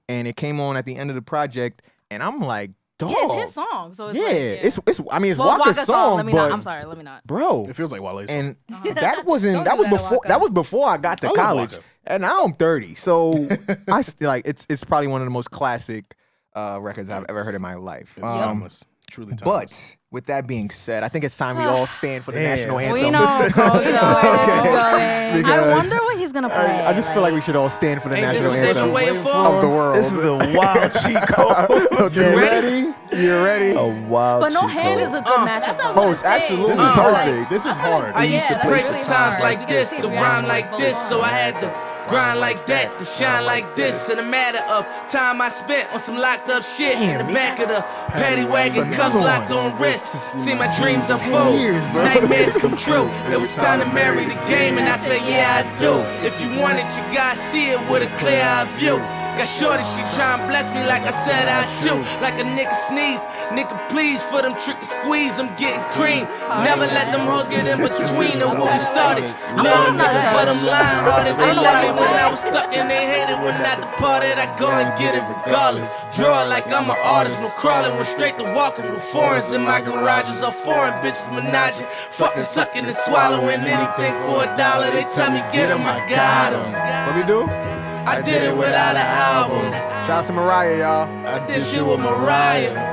And it came on at the end of the project. And I'm like, dog. Yeah, it's his song. So it's Yeah, like, it's I mean, it's well, Waka's Waka's song, Let me but not. I'm sorry. Let me not. bro. It feels like Wale's. And Uh-huh. that wasn't Don't that do was that, before Waka. that was before I got to I love college. Waka. And now I'm 30. So I like it's probably one of the most classic records I've ever heard in my life. It's timeless. Truly timeless. But with that being said, I think it's time we all stand for the national anthem. We know Kojo where this is going. Because I wonder what he's gonna play. I just feel like we should all stand for the Ain't this national what they've been anthem waiting for? of the world. This is a wild cheat code. Okay. ready? You ready? A wild But no cheat hands code. is a good matchup. though. Oh, it's absolutely This is perfect. This is hard. I used to Yeah, pray that's for really times hard. like We this, can to see rhyme reaction like both this, so I sides. had to grind like that, to shine like this. In a matter of time I spent on some locked up shit in the back of the paddy wagon, cuffs locked on wrists. See my dreams unfold, nightmares come true. It was time to marry the game, and I said, yeah, I do. If you want it, you gotta see it with a clear eye view. Got shorty, she tryna bless me like I said I do. Like a nigga sneeze, nigga please for them trick and squeeze, I'm getting cream. Never let them hoes get in between of what we started. Little nigga, but I'm lying hearted. They love me when I was stuck and they hated when I departed. I go and get it regardless. Draw it like I'm an artist. No crawling, went straight to walking with foreigns in my garages. All foreign bitches menaging. Fucking sucking and swallowing anything for $1. They tell me get 'em, I got 'em. What we do? I did it without an album. Shout out to Mariah, y'all. I did shit with Mariah.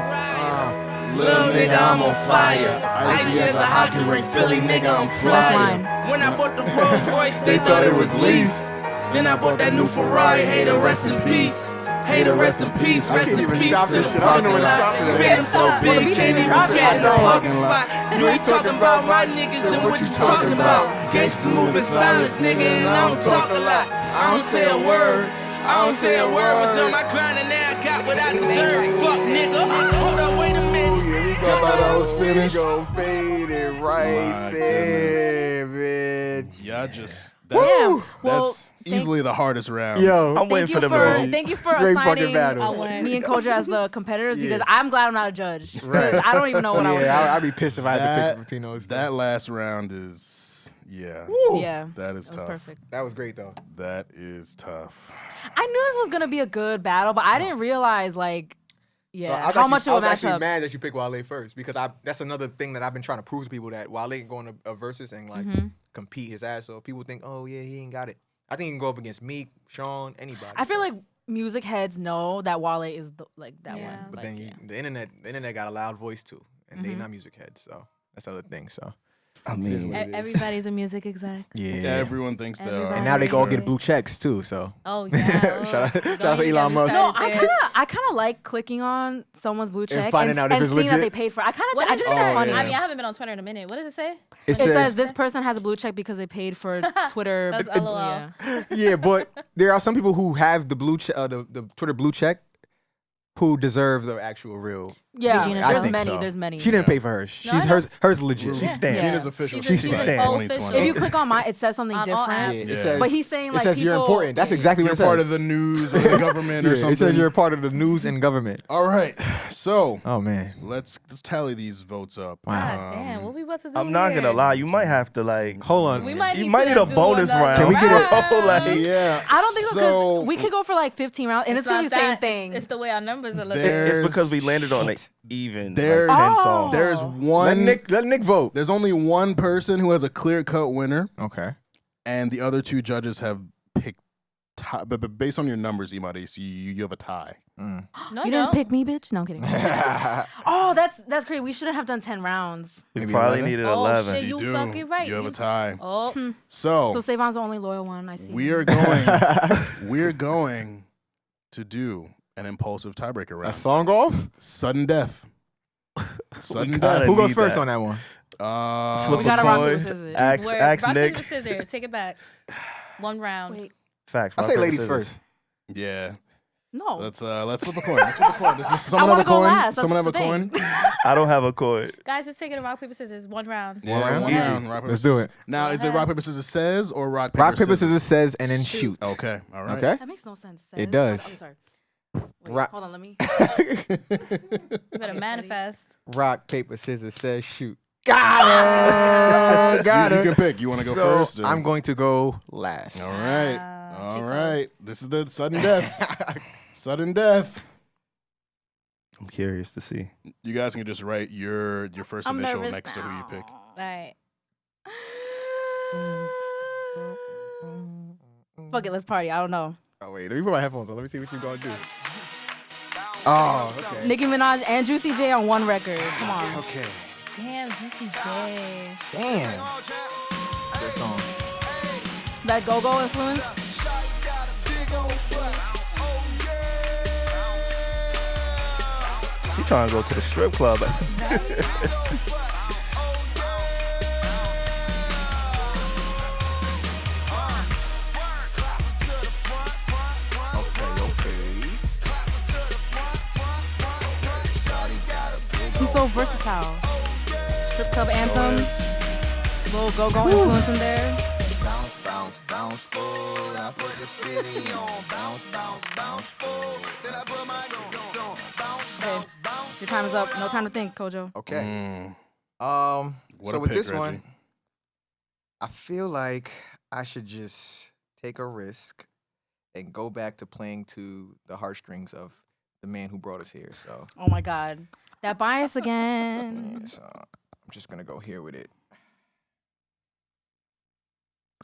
Little nigga, I'm on fire. Icy as a hockey rink, Philly nigga, I'm flying. When I bought the Rolls Royce, they thought it was lease. Then I bought that new Ferrari, hater, rest in peace. Hater, rest in peace, rest in peace to the parking lot. Phantom so big, can't even fit in the parking spot. You ain't talking about my niggas, then what you talking about? Gangsters moving silence, nigga, and I don't talk a lot. I don't say a word. I don't say a word. Was on my grind and now I got what I deserve. Fuck nigga. Hold on, wait a minute. I thought I was finished. Go faded right there, man. Yeah, just Well, that's easily the hardest round. Yo, I'm waiting for the vote. Thank you for Great fucking assigning battle. me and Kojo as the competitors Yeah. because I'm glad I'm not a judge. Because Right. I don't even know what I would Yeah, I'd be pissed if I had to That- pick between those. That last round is Yeah, that is that was tough. perfect. That was great though. That is tough. I knew this was gonna be a good battle, but I didn't realize like, So I was how much it I would was match actually up. mad that you picked Wale first because that's another thing that I've been trying to prove to people that Wale can go on a versus and like compete his ass off. People think, oh yeah, he ain't got it. I think he can go up against Meek, Sean, anybody. I feel like music heads know that Wale is that Yeah. one. But Like, then the internet got a loud voice too, and they not music heads, so that's the other thing. So I mean, Everybody's a music exec. yeah, Everyone thinks they are. and now they can all get blue checks too. So Oh yeah. Shout out Don't to even get Elon me Musk. No, started there. I kind of like clicking on someone's blue check finding out if and it's seeing that legit? they paid for it. What I does just it think it's say? funny. yeah. I mean, I haven't been on Twitter in a minute. What does it say? It says this person has a blue check because they paid for Twitter. That's LOL. Yeah. yeah, but there are some people who have the blue the Twitter blue check who deserve the actual real. Yeah, Regina, I there's think many. so. There's many. She didn't pay for hers. No, I She's know. hers legit. She stands. Gina's official. She's She an stands. official. If you click on mine, it says something On all different. apps. It says, But he's saying it like says people, you're important. That's exactly what You're it says. part of the news or the government or Yeah, something. it says you're a part of the news and government. All right, so Oh man. let's tally these votes up. God damn, what we about to do? I'm not gonna here? lie. You might have to like. Hold on. We might You need might to need a do bonus another round. Can we get it? Oh, like, Yeah, I don't think so so because we could go for like 15 rounds and it's gonna be the same thing. It's the way our numbers are looking. There- it's because we landed on it even. There's- like 10 Oh. songs. there's Let one. Nick vote. There's only one person who has a clear-cut winner, Okay. and the other two judges have picked. But based on your numbers, Imaris, you have a tie. Mm. No, You didn't pick me, bitch. No, I'm kidding. Oh, that's great. We shouldn't have done 10 rounds. We Maybe probably 11? needed Oh, 11. shit. You do. fucking right. You have You- a tie. Oh, So, So SaVon's the only loyal one. I see. we are going. We're going to do an impulsive tiebreaker A round. song off? Sudden death. Sudden gotta death. Who goes need first that. on that one? Flip We a gotta rock, paper, coin. scissors. Ask word. ask Rock, Nick. paper, scissors. Take it back. One round. Wait, Facts. I rock, say paper, ladies scissors. first. Yeah. no. Let's flip a coin. Let's flip a coin. Does someone wanna have a go coin? last. That's Someone have a the thing. coin? I don't have a coin. Guys, just take it. Rock, paper, scissors. One round. Yeah, round? one Easy. round. Rock, paper, Let's do scissors. it. Now, Go is it ahead. rock paper scissors says or rock paper Rock, paper, scissors says and then shoot. Okay. All right. Okay? That makes no sense. It does. I'm sorry. Wait, Rock- hold on. Let me. You better Okay, manifest. Rock, paper, scissors says shoot. Got it. Got you it. can pick. You want to go So, first? Or? I'm going to go last. All right. All Chico. right. This is the sudden death. Sudden death. I'm curious to see. You guys can just write your first I'm initial nervous next to who you now. pick. All right. Fuck it. Let's party. I don't know. Oh, wait. Let me put my headphones on. Let me see what you're going to do. Oh, okay. Nicki Minaj and Juicy J on one record. Come on. Okay. Damn, Juicy J. Damn. Good song. That go-go influence. She trying to go to the strip club. He's so versatile. Strip club anthems. Little go-go influence in there. Bounce, bounce, bounce, fool. I put the city on. Bounce, bounce, bounce, fool. Then I put my gon' bounce, Okay. bounce, bounce. Your time is up. No time to think, Kojo. Okay. Mm. What What so a with pick, this Reggie. one, I feel like I should just take a risk, and go back to playing to the heartstrings of the man who brought us here. So, Oh my God, that bias again. so I'm just gonna go here with it.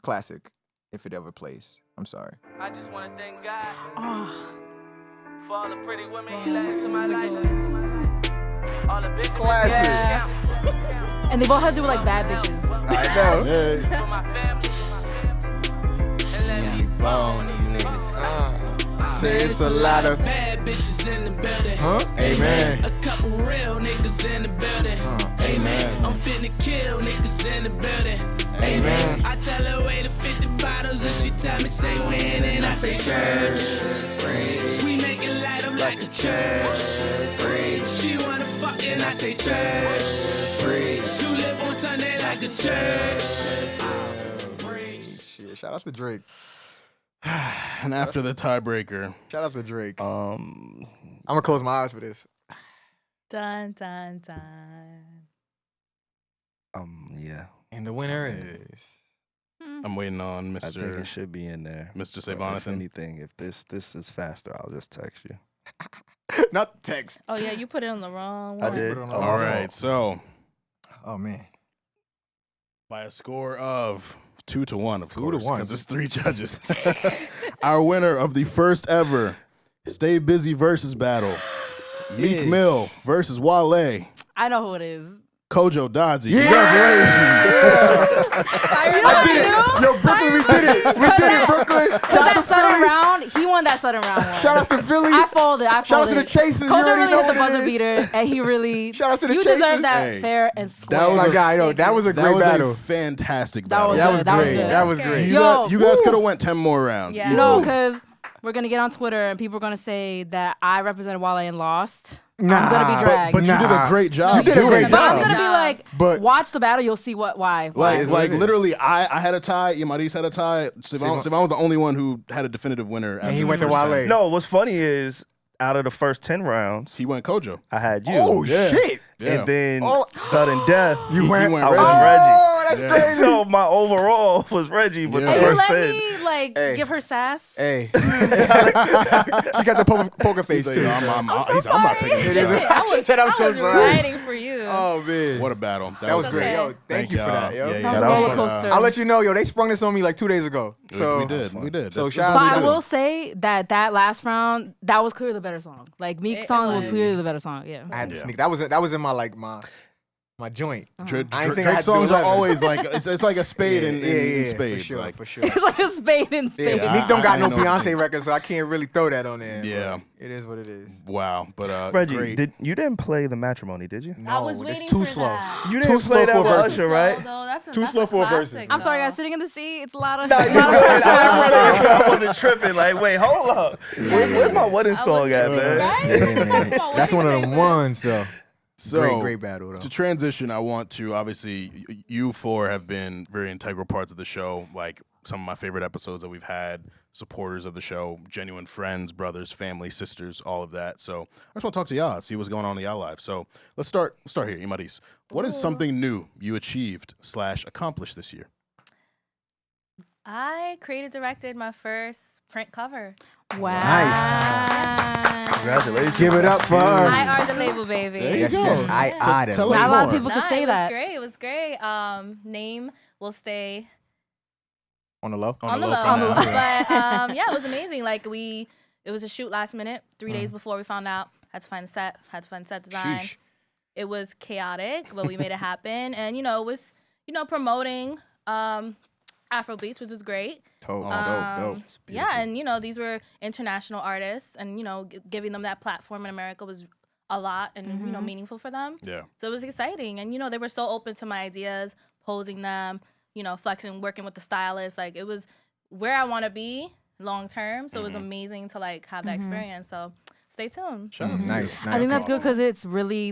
Classic, if it ever plays. I'm sorry. I just wanna thank God Oh, for all the pretty women He let into my life. All the big Classic. Yeah. and they both have to do with like bad bitches. I know. For my family. And let me bone these niggas. Say it's a lot of. bad bitches in the building. Huh? Amen. A couple real niggas in the building. Amen. I'm finna kill niggas in the building. Amen. I tell her wait to 50 bottles and she tell me say when and I say church. We make it light up like a church. She wanna fuck and I say church. You live on Sunday like a church. Shit. Shout out to Drake. And after the tiebreaker, Shout out to Drake. Um, I'm gonna close my eyes for this. Dun dun dun. yeah. And the winner is. I'm waiting on I think it Mr. should be in there. Mr. But SaVon. if anything, if this is faster, I'll just text you. Not text. Oh yeah, you put it on the wrong I one. did. Put it on the All wall. right, so Oh man. by a score of 2-1, of 2 to course, 1. because it's 3 judges. Our winner of the first ever Stay Busy versus battle, Meek Yes. Mill versus Wale, I know who it is. Kojo Dodzy. I did it. Yo, Brooklyn, we did it. We did it, Brooklyn. Cause Shout out that to Southern Philly. round, he won that Southern round one. Shout out to Philly. I folded. Shout out to the Chasers. You Kojo already really know hit the what it buzzer is. beater, and he really. Shout out to the you Chasers. deserve that Hey, fair and square. that was My a- God, yo, that was a That great was battle. a fantastic That battle. was That was good. That was great. good. That was You great. Yo, You guys could have went 10 more rounds. Yeah. No, easily. because we're gonna get on Twitter and people are gonna say that I represented Wale and lost. Nah, I'm gonna be dragged. But you did a Nah. great job. You did a doing great it. But I'm job. gonna be Nah. like, But- watch the battle, you'll see why. Like, is what it is. literally, I had a tie. Imaris had a tie. SaVon- SaVon was the only one who had a definitive winner. And he after went the to first Wale. 10. No, what's funny is out of the first 10 rounds, He went Kojo. I had you. Oh Yeah. shit. Yeah. And then Oh. sudden death, You He went. went I was Reggie. Reggie. Oh, that's Yeah. crazy. So my overall was Reggie, but Yeah. the And you first let 10. me like Hey. give her sass. Hey. She got the poker face He's too. like, I'm not sorry. taking It it. is. I said I'm I so was sorry. riding for you. Oh man. What a battle. That was great. okay. Yo, thank you for that, yo. Yeah, That was that a was roller fun. coaster. I'll let you know, yo. They sprung this on me like 2 days ago. So we did. So This shout is out But to I you. will say that last round, that was clearly the better song. Like Meek's It song was was. clearly the better song. Yeah. I had to Yeah. sneak. That was in my like my joint. Drake I ain't think I had to do songs are 11. always like it's like a spade in spades. For sure, like, for sure. It's like a spade in Yeah, spade. Yeah, Meek don't got I no know. Beyonce record, so I can't really throw that on there. Yeah. but It is what it is. wow. But Reggie, great. you didn't play the matrimony, did you? No, I was it's waiting too for slow. that. You Too didn't slow play that for a with versus. Usher, right? Too slow for a versus. I'm sorry, guys. Sitting in the seat, it's a lot of. No, it's you a lot of good. pressure. I just wanted to make sure I wasn't tripping. Like, wait, hold up. Where's my wedding song at, man? That's one of the ones. So So great battle though. to transition, I want to obviously you four have been very integral parts of the show. Like some of my favorite episodes that we've had, supporters of the show, genuine friends, brothers, family, sisters, all of that. So I just want to talk to y'all, see what's going on in y'all life. So let's start here, Imaris. What is something new you achieved / accomplished this year? I created, directed my first print cover. Wow. Nice. Congratulations. Give it up for her. I are the label, baby. There you Yes, go. yes. I did. tell us Not a lot of more. people can Nah, say that. It was great. Name will stay On the low. on the low. for now. But yeah, it was amazing. Like it was a shoot last minute, 3 days before we found out. Had to find a set, had to find set design. Sheesh. It was chaotic, but we made it happen. And it was, promoting Afro beats, which was great. Dope. Um, Yeah, and these were international artists, and giving them that platform in America was a lot and meaningful for them. Yeah. So it was exciting, and they were so open to my ideas, posing them, flexing, working with the stylist. Like it was where I want to be long term. So it was amazing to like have that experience. So stay tuned. Shout out to you. Nice. I think that's good awesome. because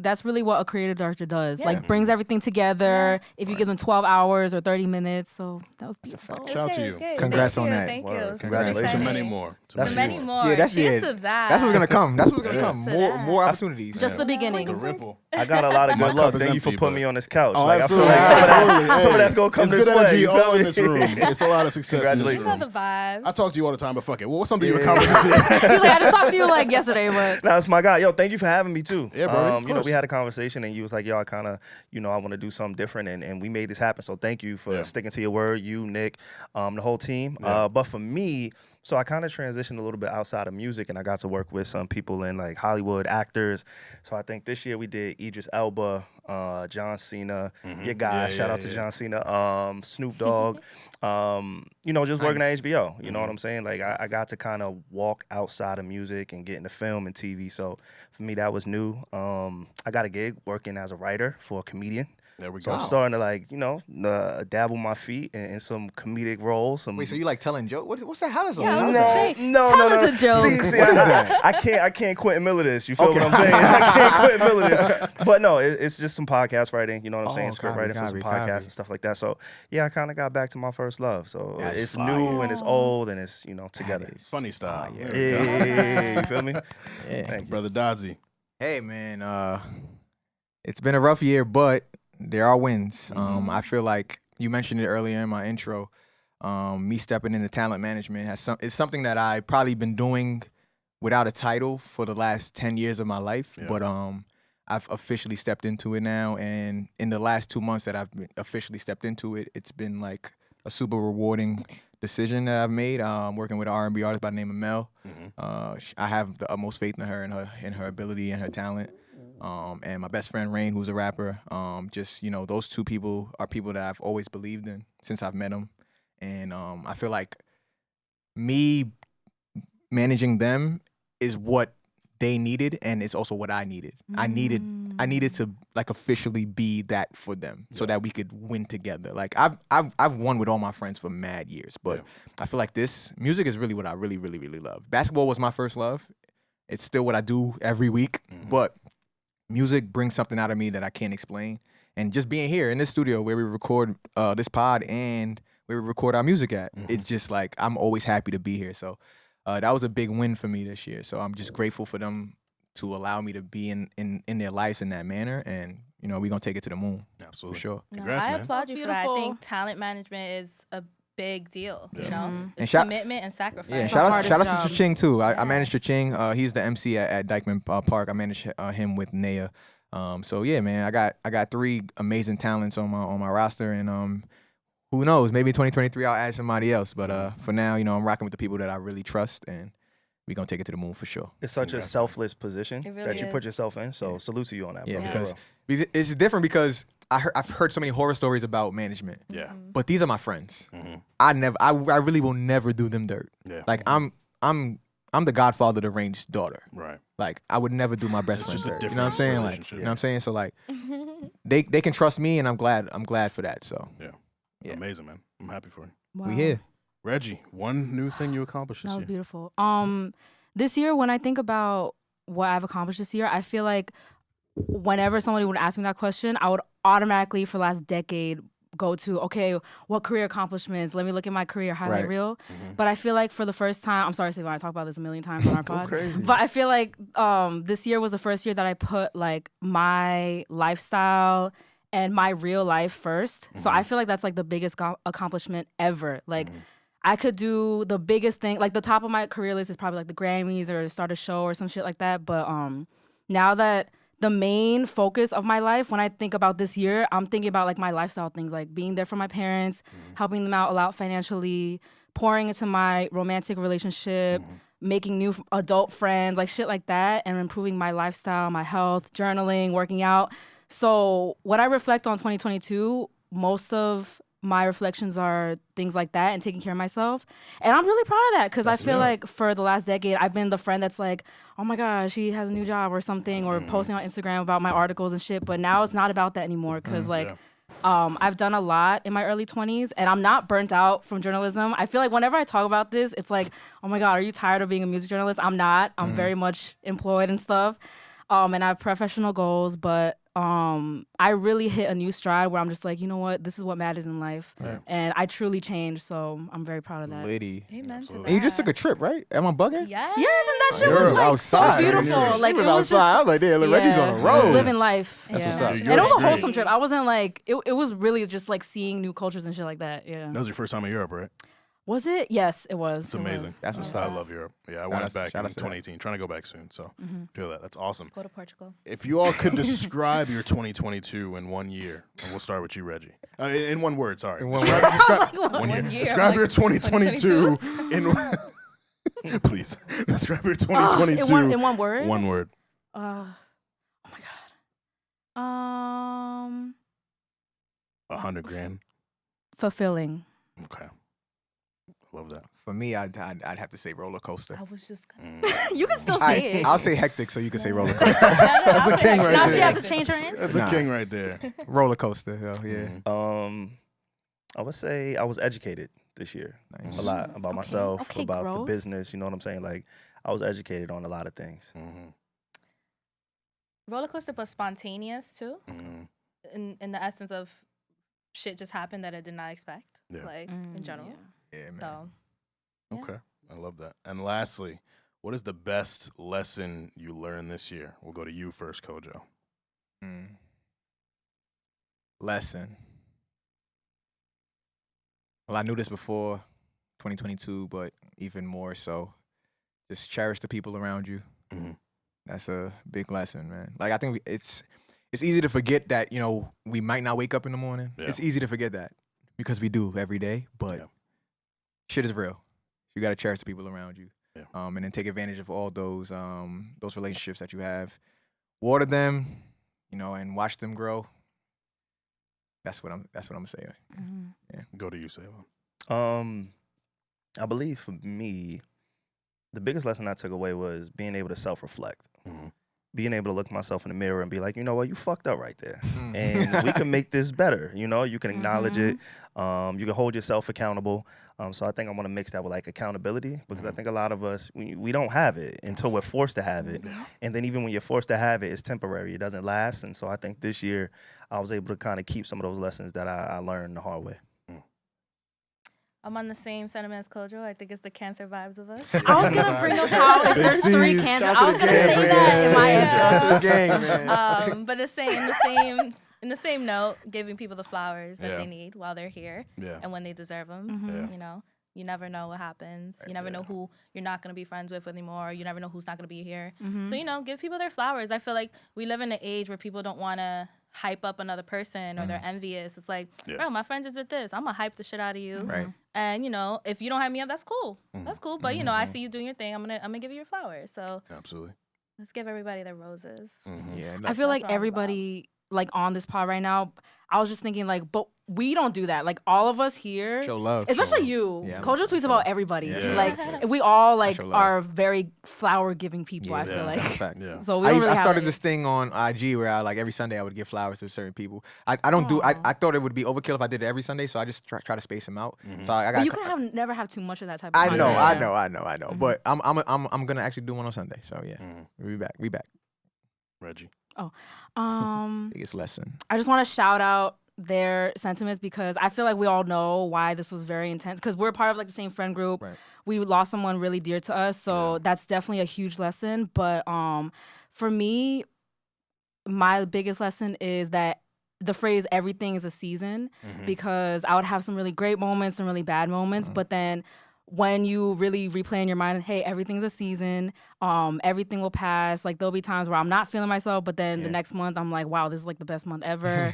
that's really what a creative director does. Yeah. Like brings everything together. If you give them 12 hours or 30 minutes, so that was beautiful. It's Shout out to great, you. it's great. Congrats Thank on you, that. Thank Word. you. It's Congratulations. To exciting. many more. To That's many Many more. more. Yeah, that's Cheers yeah. to that. That's what's gonna come. That's what's gonna Cheers come. to More that. more opportunities. Just the beginning. The ripple. I got a lot of My good cup love. is Thank you for empty, putting but- me on this couch. Oh, Like, I feel absolutely. like Absolutely. some of that's gonna come It's this good way. energy You all feel in me? this room. It's a lot of success in this Congratulations. You know room. the vibes. I talk to you all the time, but fuck it. Well, what's something you accomplished this year? He's like, I just talked to you like yesterday, but Nah, it's my guy. Yo, thank you for having me too. Yeah, bro, of You know, course. we had a conversation and you was like, yo, I kind of, you know, I want to do something different and we made this happen. So thank you for Yeah. sticking to your word, you, Nick, the whole team. Yeah. But for me, so I kind of transitioned a little bit outside of music and I got to work with some people in like Hollywood actors. So I think this year we did Idris Elba, John Cena, your guy, Yeah, shout yeah, out to yeah. John Cena, Snoop Dogg, you know, just working at HBO. You know what I'm saying? Like I got to kind of walk outside of music and get into film and TV. So for me, that was new. I got a gig working as a writer for a comedian. There we So go. I'm starting to like, you know, dabble my feet in some comedic roles. Some Wait, so you like telling jokes? What's that? How does Yeah, I was no, gonna say, no, tell no, us no. a joke. See, What is that? I can't quit Miller this. You feel Okay. what I'm saying? I can't quit Miller this. But no, it's just some podcast writing. You know what I'm saying? Script writing for some podcasts and stuff like that. So yeah, I kind of got back to my first love. So That's it's fire. new and it's old and it's, you know, together. Funny style. yeah. There we go. Yeah, you feel me? Yeah. Thank you. Brother Dodzy. Hey man, it's been a rough year, but there are wins. I feel like you mentioned it earlier in my intro. Me stepping into talent management is something that I've probably been doing without a title for the last 10 years of my life. Yeah. But I've officially stepped into it now, and in the last 2 months that I've officially stepped into it, it's been like a super rewarding decision that I've made. Working with an R&B artist by the name of Mel. I have the utmost faith in her and her ability and her talent. And my best friend Rain, who's a rapper. Just, you know, those two people are people that I've always believed in since I've met them. And I feel like me managing them is what they needed, and it's also what I needed. I needed to like officially be that for them, so that we could win together. Like I've won with all my friends for mad years, but I feel like this music is really what I really, really, really love. Basketball was my first love. It's still what I do every week, but music brings something out of me that I can't explain. And just being here in this studio where we record this pod and where we record our music at, it's just like I'm always happy to be here. So that was a big win for me this year. So I'm just grateful for them to allow me to be in their lives in that manner. And, you know, we're going to take it to the moon. Absolutely. For sure. No, Congrats, I man. applaud you for that. I beautiful. think talent management is a big deal. You know, And it's shout- commitment and sacrifice. Yeah, the shout out hardest to job. Cha-Ching too. I managed Cha-Ching. He's the MC at Dykeman Park. I managed him with Naya. So yeah, man, I got 3 amazing talents on my roster, and who knows, maybe in 2023 I'll add somebody else. But for now, you know, I'm rocking with the people that I really trust, and we're gonna take it to the moon for sure. It's such a selfless position It really that you put is. yourself in. So salute to you on that, Yeah, bro. because For real. it's different because I've heard so many horror stories about management. Yeah. But these are my friends. I really will never do them dirt. Yeah. Like I'm the godfather to Range's daughter. Right. Like I would never do my best It's friend just a dirt. You know what I'm different saying? Like, relationship. you know what I'm saying? So like, they can trust me, and I'm glad for that. So Yeah. Amazing, man. I'm happy for you. wow. we here. Reggie, one new thing you accomplished this That was year. beautiful. This year, when I think about what I've accomplished this year, I feel like whenever somebody would ask me that question, I would automatically, for the last decade, go to, okay, what career accomplishments? Let me look at my career highlight Right. reel. But I feel like for the first time, I'm sorry, SaVon, I talk about this a million times on our pod. crazy. But I feel like this year was the first year that I put like my lifestyle and my real life 1st. So I feel like that's like the biggest accomplishment ever. Like I could do the biggest thing, like the top of my career list is probably like the Grammys or start a show or some shit like that. But now that the main focus of my life, when I think about this year, I'm thinking about like my lifestyle things, like being there for my parents, helping them out a lot financially, pouring into my romantic relationship, making new adult friends, like shit like that, and improving my lifestyle, my health, journaling, working out. So when I reflect on 2022, most of my reflections are things like that and taking care of myself. And I'm really proud of that because I feel like for the last decade, I've been the friend that's like, oh my gosh, she has a new job or something, or posting on Instagram about my articles and shit. But now it's not about that anymore because like I've done a lot in my early 20s, and I'm not burnt out from journalism. I feel like whenever I talk about this, it's like, oh my God, are you tired of being a music journalist? I'm not. I'm very much employed and stuff. And I have professional goals, but I really hit a new stride where I'm just like, you know what? This is what matters in life. Yeah. And I truly changed, so I'm very proud of that. Lady. Amen to that. And you just took a trip, right? Am I bugging? Yes. Yes, and that shit You're was like outside. so beautiful. You're- Like She was it was outside. I was like, yeah, look, Reggie's on the road. living life. That's yeah. what's up. New And it was York's a great. wholesome trip. I wasn't like it was really just like seeing new cultures and shit like that. Yeah. That was your first time in Europe, right? Was it? Yes, it was. It's It was. amazing. That's what's I up. love Europe. Yeah, I Shout went out- back shout in out to that. 2018. Trying to go back soon, so feel that. That's awesome. Go to Portugal. If you all could describe your 2022 in 1 year, and we'll start with you, Reggie. In one word, sorry. In one Describe- word? describe- One year. year. Describe I'm your like, 2022 in. Please describe your 2022 in one word. One word. Oh my God. 100 grand. Fulfilling. Okay. Love that. For me, I'd have to say roller coaster. I was just gonna. You can still say it. I'll say hectic, so you can say roller coaster. That's a king right Now there. she has to change her answer. That's Nah. a king right there. Roller coaster, hell yeah. Mhm. I would say I was educated this year Nice. a lot about myself, Okay, about the growth. business. You know what I'm saying? Like I was educated on a lot of things. Mhm. Roller coaster, but spontaneous too. Mhm. In the essence of shit just happened that I did not expect. Yeah. Like in general. Yeah, man. So yeah. Okay. I love that. And lastly, what is the best lesson you learned this year? We'll go to you first, Kojo. Lesson. Well, I knew this before 2022, but even more so, just cherish the people around you. Mhm. That's a big lesson, man. Like I think it's easy to forget that, you know, we might not wake up in the morning. Yeah. It's easy to forget that because we do every day, but Yeah. shit is real. You got to cherish the people around you. Yeah. And then take advantage of all those relationships that you have. Water them, you know, and watch them grow. That's what I'm gonna say. Go to you, SaVon. I believe for me, the biggest lesson I took away was being able to self-reflect. Mhm. Being able to look myself in the mirror and be like, you know what, you fucked up right there. Mm. And we can make this better. You know, you can acknowledge it. You can hold yourself accountable. So I think I want to mix that with like accountability because I think a lot of us, we don't have it until we're forced to have it. And then even when you're forced to have it, it's temporary. It doesn't last. And so I think this year I was able to kind of keep some of those lessons that I learned the hard way. I'm on the same sentiment as Kojo. I think it's the cancer vibes of us. I was gonna bring up how if there's three C's. cancers. Shout I out was to the gonna say cancer that in my gang. answer. Shout out to the gang, man. But in the same note, giving people the flowers that Yeah. they need while they're here Yeah. and when they deserve them. Mhm. Yeah. You know, you never know what happens. You never know who you're not gonna be friends with anymore. You never know who's not gonna be here. Mhm. So you know, give people their flowers. I feel like we live in an age where people don't want to hype up another person or they're envious. It's like, Yeah. bro, my friend just did this. I'm gonna hype the shit out of you. Right. And you know, if you don't hype me up, that's cool. That's cool. But you know, I see you doing your thing. I'm gonna give you your flowers. So Absolutely. let's give everybody their roses. Yeah. I feel That's like what I'm everybody like on this pod right now, I was just thinking like, but we don't do that. Like all of us here, Show love. especially show you. love. Yeah, Kojo tweets show about love. everybody. Yeah. Like if we all like show love. are very flower giving people. I Yeah. feel Yeah. like. That's a fact. Yeah. So we don't really I have started it. this thing on IG where I like every Sunday I would give flowers to certain people. I don't do. I thought it would be overkill if I did it every Sunday, so I just try to space them out. So I But got. you can never have too much of that type of. I know, content. I know. But I'm gonna actually do one on Sunday. So yeah, we back. Reggie. Biggest lesson. I just want to shout out their sentiments because I feel like we all know why this was very intense because we're part of like the same friend group. Right. We lost someone really dear to us, so that's definitely a huge lesson. But for me, my biggest lesson is that the phrase "everything is a season" because I would have some really great moments and really bad moments, but then when you really replay in your mind, hey, everything's a season, everything will pass. Like there'll be times where I'm not feeling myself, but then the next month I'm like, wow, this is like the best month ever.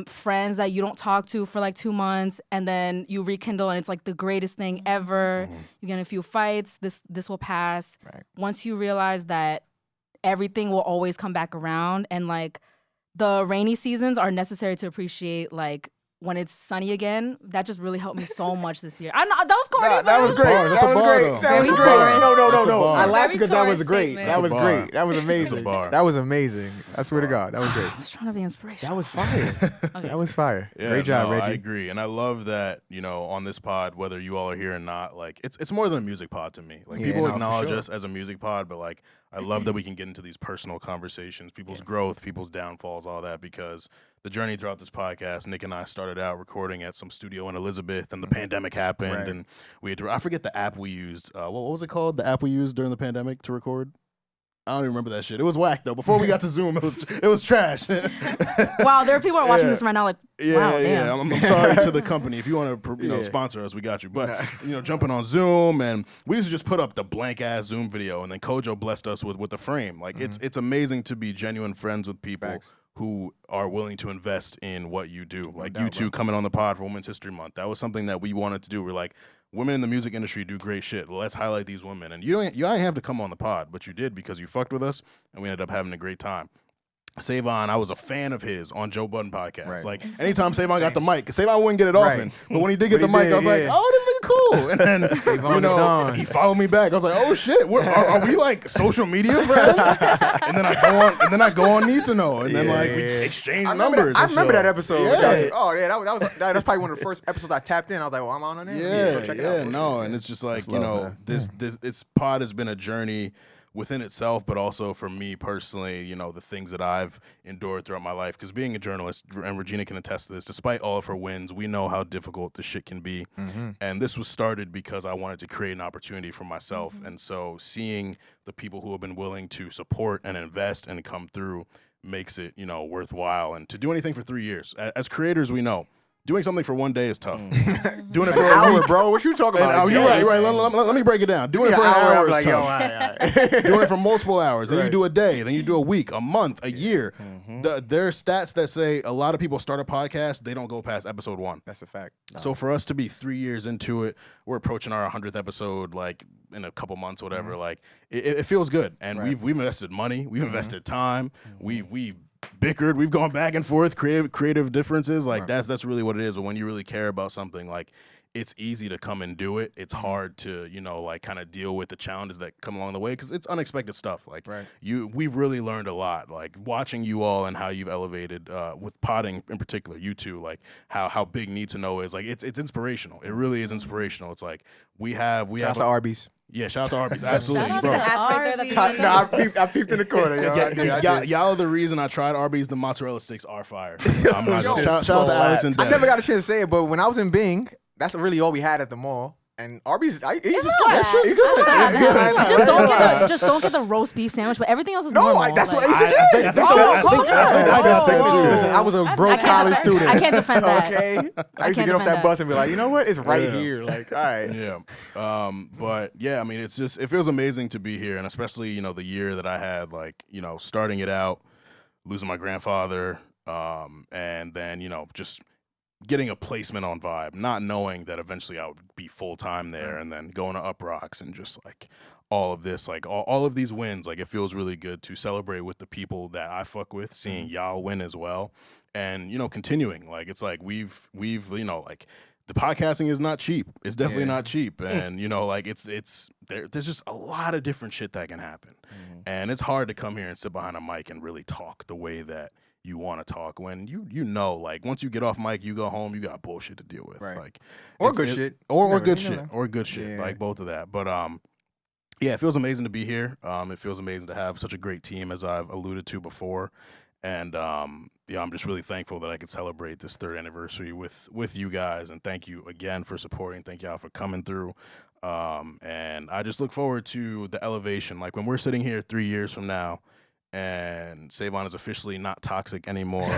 Friends that you don't talk to for like 2 months and then you rekindle and it's like the greatest thing ever. You get in a few fights, this will pass. Right. Once you realize that everything will always come back around and like the rainy seasons are necessary to appreciate like when it's sunny again, that just really helped me so much this year. I know that was corny. Nah, but that it was great. That's a That was bar, great. though. That was That's a great. bar. No. That's a bar. I laughed Very because that was tourist great. statement. That was That's a bar. great. That was amazing. That's a bar. That was amazing. I swear to God, that was great. I was trying to be inspirational. That was fire. That was fire. Yeah, Great job, no, Reggie. I agree, and I love that on this pod, whether you all are here or not, like it's more than a music pod to me. Like Yeah, people no, for acknowledge sure. us as a music pod, but like I love that we can get into these personal conversations, people's growth, people's downfalls, all that, because the journey throughout this podcast, Nick and I started out recording at some studio in Elizabeth, and the pandemic happened, Right. and we had to. I forget the app we used. What was it called? The app we used during the pandemic to record. I don't even remember that shit. It was whack though. Before we got to Zoom, it was trash. Wow, there are people watching Yeah. this right now like, Yeah, wow, yeah. damn. I'm sorry to the company. If you want to, Yeah. sponsor us, we got you. But jumping on Zoom, and we used to just put up the blank ass Zoom video, and then Kojo blessed us with the frame. Like it's amazing to be genuine friends with people Facts. who are willing to invest in what you do. Like doubt, you two coming on the pod for Women's History Month. That was something that we wanted to do. We're like, women in the music industry do great shit. Let's highlight these women. And you ain't have to come on the pod, but you did because you fucked with us, and we ended up having a great time. SaVon, I was a fan of his on Joe Budden podcast. Right. Like anytime SaVon got the mic, 'cause SaVon wouldn't get it often, Right. but when he did get But the he mic, did, I was like, yeah. oh, this nigga cool. And then SaVon is Don. he followed me back. I was like, oh shit, are we like social media friends? And then I go on Need to Know, and then like we exchange numbers. I and remember shit. that episode. Yeah. Oh yeah, that's probably one of the first episodes I tapped in. I was like, well, I'm on there. Yeah, go check it out. no, and it's just like That's love, man. this pod has been a journey within itself, but also for me personally, the things that I've endured throughout my life. Because being a journalist, and Regina can attest to this, despite all of her wins, we know how difficult this shit can be. And this was started because I wanted to create an opportunity for myself, and so seeing the people who have been willing to support and invest and come through makes it worthwhile. And to do anything for 3 years, as creators, we know. Doing something for one day is tough. Doing it for an hour, week, bro. What you talking about? you're right. Let me break it down. Doing it for an hour is like, yo, tough. all right. Doing it for multiple hours. Then you Right. do a day. Then you do a week, a month, a year. There are stats that say a lot of people start a podcast, they don't go past episode 1. That's a fact. So for us to be 3 years into it, we're approaching our 100th episode like in a couple months, whatever. Like it feels good, and Right. we've invested money, we've invested time, we've bickered, we've gone back and forth, creative differences. Like that's really what it is. But when you really care about something, like it's easy to come and do it. It's hard to like kind of deal with the challenges that come along the way because it's unexpected stuff. Like Right. we've really learned a lot. Like watching you all and how you've elevated with potting in particular, you two, like how big Need to Know is. Like it's inspirational. It really is inspirational. It's like we have Shout out to Arby's. yeah, shout out to Arby's. Absolutely, Shout out bro. to Hats right there that Arby's. I peeped in the corner, yo. I did. Y'all are the reason I tried Arby's. The mozzarella sticks are fire. I'm not Yo, shout out to Alex and I Deb. never got a chance to say it, but when I was in Bing, that's really all we had at the mall. And Arby's, he's a slap. That shit's He's good. a slap. It's good. I know. Just don't get the roast beef sandwich, but everything else is No, normal. that's what I Like, used to get. I got second oh, too. Listen, I was a broke I college can't student. I can't defend that. Okay, I used to can't get off defend that that. bus and be like, you know what? It's right Yeah. here. Like, all right. Yeah. But yeah, I mean, it feels amazing to be here, and especially the year that I had, like starting it out, losing my grandfather, and then just getting a placement on Vibe, not knowing that eventually I would be full time there, and then going to Up Rocks and just like all of this, like all of these wins. Like it feels really good to celebrate with the people that I fuck with, seeing y'all win as well, and continuing. Like it's like we've like the podcasting is not cheap. It's definitely not cheap, and like it's there's just a lot of different shit that can happen, and it's hard to come here and sit behind a mic and really talk the way that you want to talk when like once you get off mic, you go home, you got bullshit to deal with, Right. like Or good shit. or Never- good you shit, never- or good shit, Yeah. like both of that. But yeah, it feels amazing to be here. It feels amazing to have such a great team, as I've alluded to before, and yeah, I'm just really thankful that I could celebrate this 3rd anniversary with you guys, and thank you again for supporting. Thank y'all for coming through. And I just look forward to the elevation. Like when we're sitting here 3 years from now, and SaVon is officially not toxic anymore.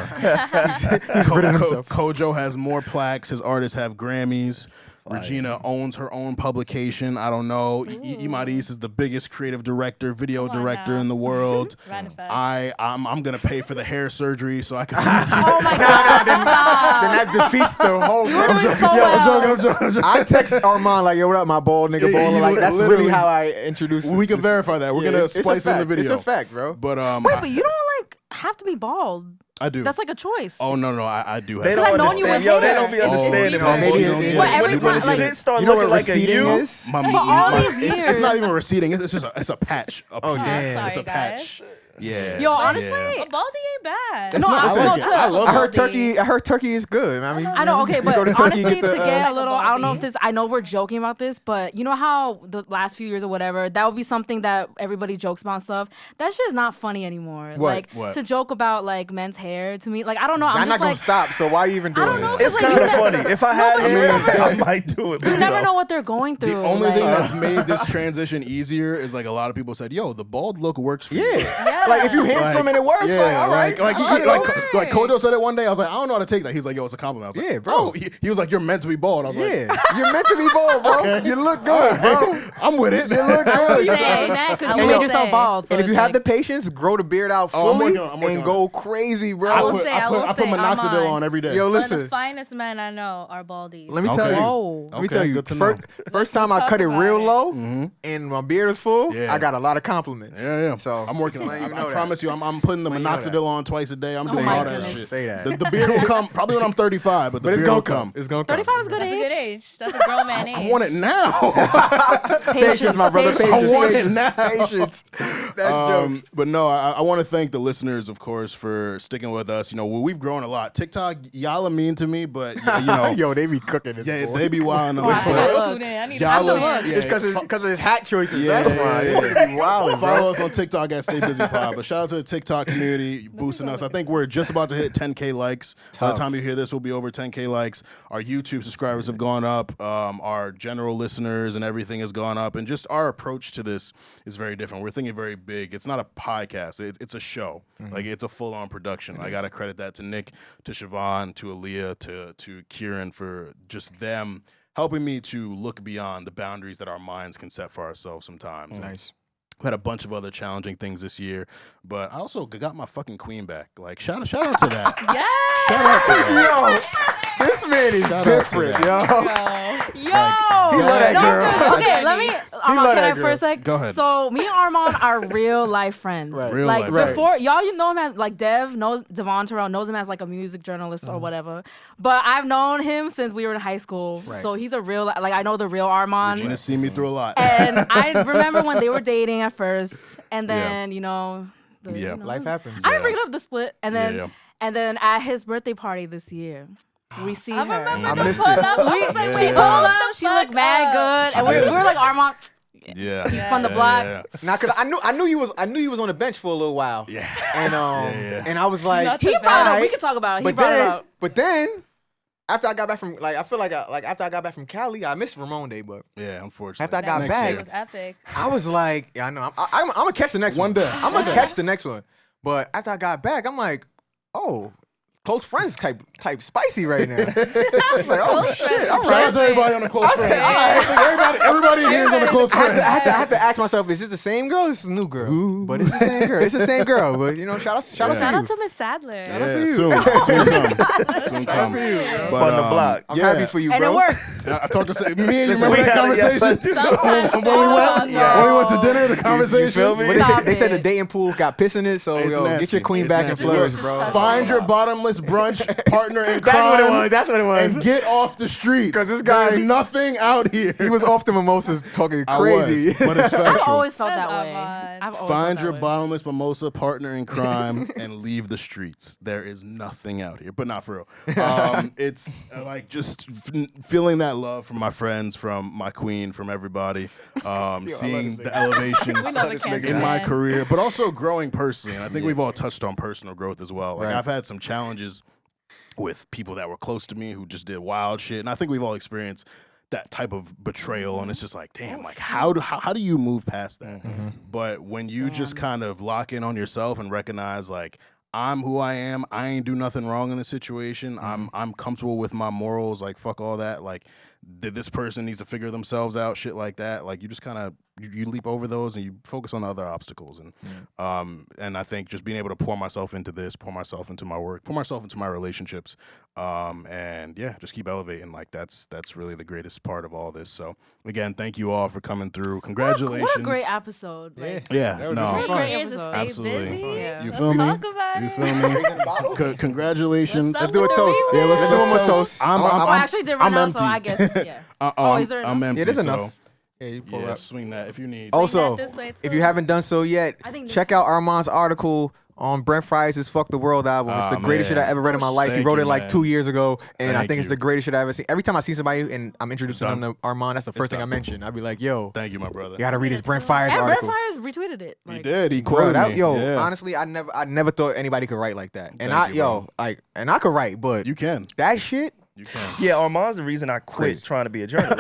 Kojo has more plaques. His artists have Grammys. Regina owns her own publication. I don't know. Imaris is the biggest creative director, video Come on director now. in the world. Run it back. I'm gonna pay for the hair surgery so I can. Oh my God! Then Stop. that defeats the whole. You were doing so I'm well. joking. I text Armon like, yo, what up, my bald nigga Yeah, baller? you Like, that's literally- really how I introduce. We can this- verify that. We're Yeah, gonna it's a splice in the fact. video. It's a fact, bro. But Wait, but you don't like have to be bald. I do. That's like a choice. Oh no, I do have. They Because don't I've known you understand. with Yo, they hair. don't be It's understanding. deeper. man. Maybe But it's But every when time, like, shit start you know looking what like a receding U, is? My, But all my- these it's not years- even receding. It's just a patch. Oh, damn. It's a Sorry, patch. guys. Yeah. Yo, yeah. honestly, But baldy ain't bad. It's No, not. I- It's no, like- to- I love I it. heard turkey. I heard turkey is good. I mean, I know, okay, you but go to Turkey, honestly, get the, to get a Like a little, I don't know if baldy. this, I know we're joking about this, but you know how the last few years or whatever, that would be something that everybody jokes about and stuff. That shit is not funny anymore. What? Like, What? to joke about, like, men's hair, to me, like, I don't know. I'm I'm not just gonna like, stop. So why are you even I doing don't know, this? it's like, kind you of never- funny. If I had but you hair, never- I might do it. you but never so- know what they're going through. The only thing like- that's made this transition easier is like a lot of people said, "Yo, the bald look works for you." Yeah. Like if you handsome and it works, like all right. like it like Kojo said it one day. I was like, I don't know how to take that. He's like, yo, it's a compliment. I was like, Yeah, bro. Oh, he was like, you're meant to be bald. I was like, Yeah, you're meant to be bald, bro. Okay. You look good, bro. I'm with it. You look I good. was son. saying that because I you will made yourself say. bald. So And if you it's have the like- patience, grow the beard out Oh, I'm fully working on and it. go crazy, bro. I will say, I put minoxidil Armon, on every day. Yo, One of listen. the finest men I know are baldies. Let me Okay. tell you. Whoa. Let me Okay, tell you. good to know. First time I talk cut it about real it. low Mhm. and my beard is full, Yeah. I got a lot of compliments. Yeah. So I'm working on let it. you know I that. promise you, I'm putting the Let you know minoxidil on twice a day. I'm Oh doing my all that goodness. shit. Say that. The beard will come probably when I'm 35, but the But it's beard gonna will come. It's gonna come. 35 is a good That's a age. good age. That's a grown man age. I want it now. Patience, my brother. patience. I want it Patience. now. Patience. That's jokes. But no, I want to thank the listeners, of course, for sticking with us. You know, we've grown a lot. TikTok, y'all are mean to me, but you know, Yo, they be cooking this. yeah, boy. they be wilding. Oh, I I gotta gotta look. tune in. I need Y'all to look- look. yeah, It's because of his hat choices. Yeah, That's why. yeah, They be wilding, Follow bro. us on TikTok at Stay Busy Pod. But shout out to the TikTok community boosting us. I think we're just about to hit 10K likes. By the Tough. time you hear this, we'll be over 10K likes. Our YouTube subscribers have gone up. Our general listeners and everything has gone up. And just our approach to this is very different. We're thinking very big. It's not a podcast. It's a show. Like it's a full-on production. I got to credit that to Nick, to SaVon, to Aaliyah, to Kieran for just them helping me to look beyond the boundaries that our minds can set for ourselves sometimes. Nice. I've had a bunch of other challenging things this year, but I also got my fucking queen back. Like shout out to that. Yeah. Shout out to that. Yo, this man is Shout out to different, that. yo. Yo, He love that no, girl. 'cause- okay, let me. Armon, love can that I for girl. a sec? Go ahead. So me and Armon are real life friends. Right. Real like life before, friends. y'all, you know him as like Devon Terrell knows him as like a music journalist or whatever. But I've known him since we were in high school. Right. So he's a real like I know the real Armon. Regina seen me through a lot. And I remember when they were dating at first, and then you know, Yeah. Life happens. I didn't bring it up the split, and then Yeah. and then at his birthday party this year, we see I her. remember I the missed pull it. up. I was like, Yeah. She wait, pulled hold up. the She looked fuck mad up. good, and we did. were like Armon. Yeah. He spun the block. Yeah. Nah, cause I knew he was on the bench for a little while. Yeah. And Yeah. and I was like, Not He the brought it up. Alright. We could talk about it. He but brought it then up. but then after I got back from I feel like after I got back from Cali, I missed Ramon Day, but Yeah, unfortunately. After I got Next back- It year. was epic. I was like, yeah, I know. I'm gonna catch the next one. One day. I'm gonna catch the next one. But after I got back, I'm like, oh, close friends type spicy right now. I was like, oh Close shit, friends. all Shout out right. to everybody on the close I said, friends. all right. I think everybody here is on the close I friends. had to ask myself, is it the same girl? Or is it a new girl? But it's the same girl. It's the same girl. But you know, shout out Shout to out you. to Miss Sadler. out to Yeah, you. soon come. Soon come. Spun the block. I'm happy for you, And bro. it worked. I talked to me and you Listen, remember we that had it, yes, I conversation? do. Sometimes When we went, Yeah. when we went to dinner, the conversation. feel me? But Stop they said the it. dating pool got piss in it, so It's yo, nasty. get your queen It's back nasty. and flourish, Look, bro. Find your bottomless brunch partner in crime. That's what it was. That's what it was. And get off the streets. 'Cause this guy- There's nothing out here. He was off the mimosas talking I crazy. was, but it's I've factual. always felt That's that way. Armon. I've always Find felt your that way. bottomless mimosa partner in crime and leave the streets. There is nothing out here, but not for real. It's like just feeling that love from my friends, from my queen, from everybody. Seeing the elevation We love a cancer in my man. career, but also growing personally. And I think we've all touched on personal growth as well. Like Right. I've had some challenges with people that were close to me who just did wild shit, and I think we've all experienced that type of betrayal, and it's just like, damn, like how do you move past that? But when you just kind of lock in on yourself and recognize like I'm who I am, I ain't do nothing wrong in this situation. I'm comfortable with my morals, like fuck all that. Like this person needs to figure themselves out, shit like that. Like you just kind of you leap over those and you focus on the other obstacles. And I think just being able to pour myself into this, pour myself into my work, pour myself into my relationships, and yeah, just keep elevating. Like that's really the greatest part of all this. So again, thank you all for coming through. Congratulations. What a great episode. Like, Yeah, That was no, just fun. great Years to episode. stay Absolutely. busy. Yeah. You Let's feel me? talk about You it. feel me? Congratulations. What's up Let's do a with the toast. refill? Yeah, let's do one more toast. I actually did right I'm now, empty. so I guess, yeah. Is there I'm enough? empty. Yeah, there's so, enough. Yeah, you pull Yeah, up. swing that if you need. Also, that this way, if too. you haven't done so yet, I think check out Armon's article on Brent Fries' Fuck the World album. It's the greatest shit I ever read in my life. He Thank wrote you, it like man. 2 years ago, and I Thank think it's you. the greatest shit I ever seen. Every time I see somebody and I'm introducing them to Armon, that's the first thing I done. mention. I'd be like, yo, Thank you, my brother. you gotta read his it Brent too. Fires And Brett article. Fires retweeted it. He Like, did. He Bro, quoted that, me. yo, Yeah. honestly, I never thought anybody could write like that. And Thank you, bro. and I could write, but You can. that shit, You can. Yeah, Armon's the reason I quit Crazy. trying to be a journalist.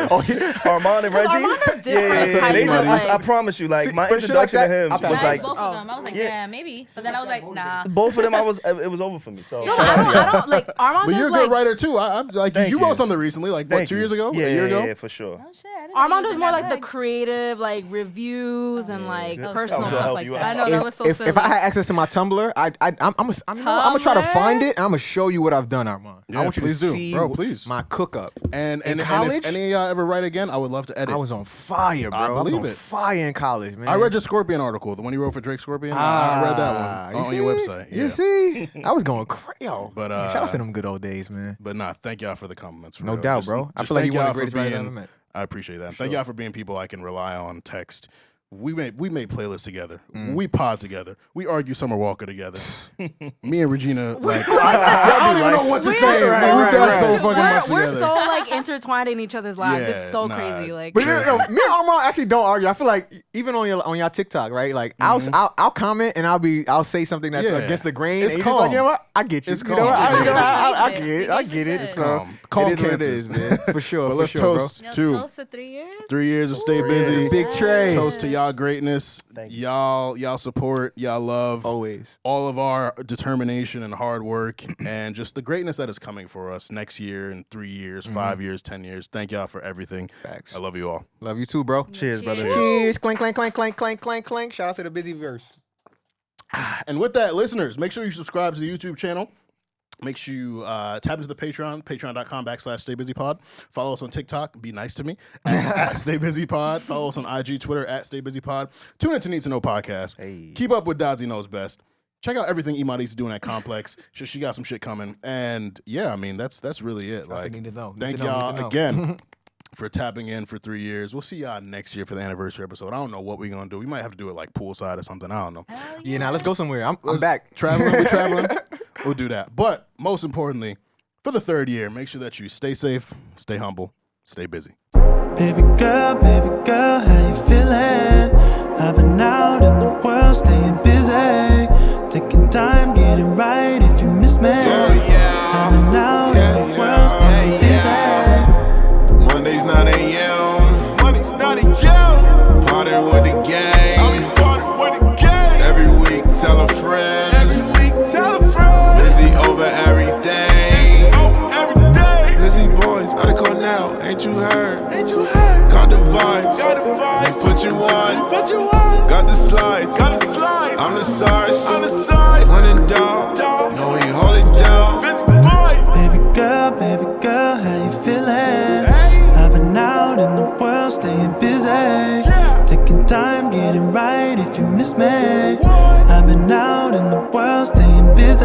Armon and Reggie. Armon is different Yeah, types they of, just, like- I promise you, like See, my but shit like introduction to that, him I'll pass was it. like both of them. I was like, Yeah. yeah, maybe. But then I was like, nah. both of them. It was over for me. So no, shout out to y'all. I don't like Armand But does you're a like good writer too. I'm like Thank you you. wrote something recently, like what, Thank 2 you. years ago? Yeah, A year ago? Yeah, for sure. Oh shit. I didn't know he Armand was does in more that like the bag. creative like reviews and like Oh, personal silly. stuff Help like you that. out. I know that was so silly. if I had access to my Tumblr, I'm gonna try to find it and I'm gonna show you what I've done, Armon. Yeah, I want you to please do. see Bro, please. my cook up. And In if college? any of y'all ever write again, I would love to edit. I was on fire, bro. I was believe on it. fire in college, man. I read your Scorpion article, the one you wrote for Drake Scorpion. I read that one on your website. Yeah. You see? I was going crazy. But, shout out to them good old days, man. But nah, thank y'all for the compliments. For No real. doubt, Just- bro. I just feel like thank you one y'all of the for greatest writers I've being- ever met. I appreciate that. For Thank sure. y'all for being people I can rely on. Text. We made playlists together. Mm. We pod together. We argue Summer Walker together. Me and Regina, like I don't even know what to say. Right, We've right, done right. so fucking much We're together. so like intertwined in each other's lives. Yeah, It's so nah. crazy. Like, But me and Armon actually don't argue. I feel like even on your TikTok, right? Like I'll comment and I'll say something that's Yeah. against the grain. It's and you're just like, you know calm. what? I get you. It's You know what? calm. I get Yeah. it. I get it. It's So calm. Calm it is what it cancers. is, man. For sure. But For let's sure, toast Yo, to close to 3 years. 3 years of Stay Busy. Big Trey. Toast to y'all greatness. Thank you. Y'all support, y'all love. Always. All of our determination and hard work and just the greatness that is coming for us next year and 3 years, 5 years, 10 years. Thank y'all for everything. Facts. I love you all. Love you too, bro. Cheers, brother. Cheers. Cheers. Clank, clank, clank, clank, clank, clank, clank. Shout out to the busy verse. And with that, listeners, make sure you subscribe to the YouTube channel. Make sure you tap into the Patreon, patreon.com/StayBusyPod. Follow us on TikTok. Be nice to me at StayBusyPod. Follow us on IG, Twitter at StayBusyPod. Tune into Need to Know Podcast. Hey. Keep up with Dodzy Knows Best. Check out everything Imaris is doing at Complex. She got some shit coming. And yeah, I mean, that's really it. Like, need to know. Need thank to know, y'all need to know. again for tapping in for 3 years. We'll see y'all next year for the anniversary episode. I don't know what we're going to do. We might have to do it like poolside or something. I don't know. Yeah, now let's go somewhere. I'm back. Traveling, we're traveling. We'll do that. But most importantly, for the 3rd year, make sure that you stay safe, stay humble, stay busy. Baby girl, how you feeling? I've been out in the world, staying busy, taking time, getting right if you miss me. I've been out in the world, staying busy. Mondays 9 a.m. Party with the gang. Every week tell a friend. Busy over everything. Busy boys, gotta call now. Ain't you heard? Got the vibes. They put you on. Got the slides. I'm the size. Running dog. No, he hold it down. Baby girl, how you feeling? I've been out in the world, staying busy, taking time, getting right if you miss me. I've been out in the world, staying busy.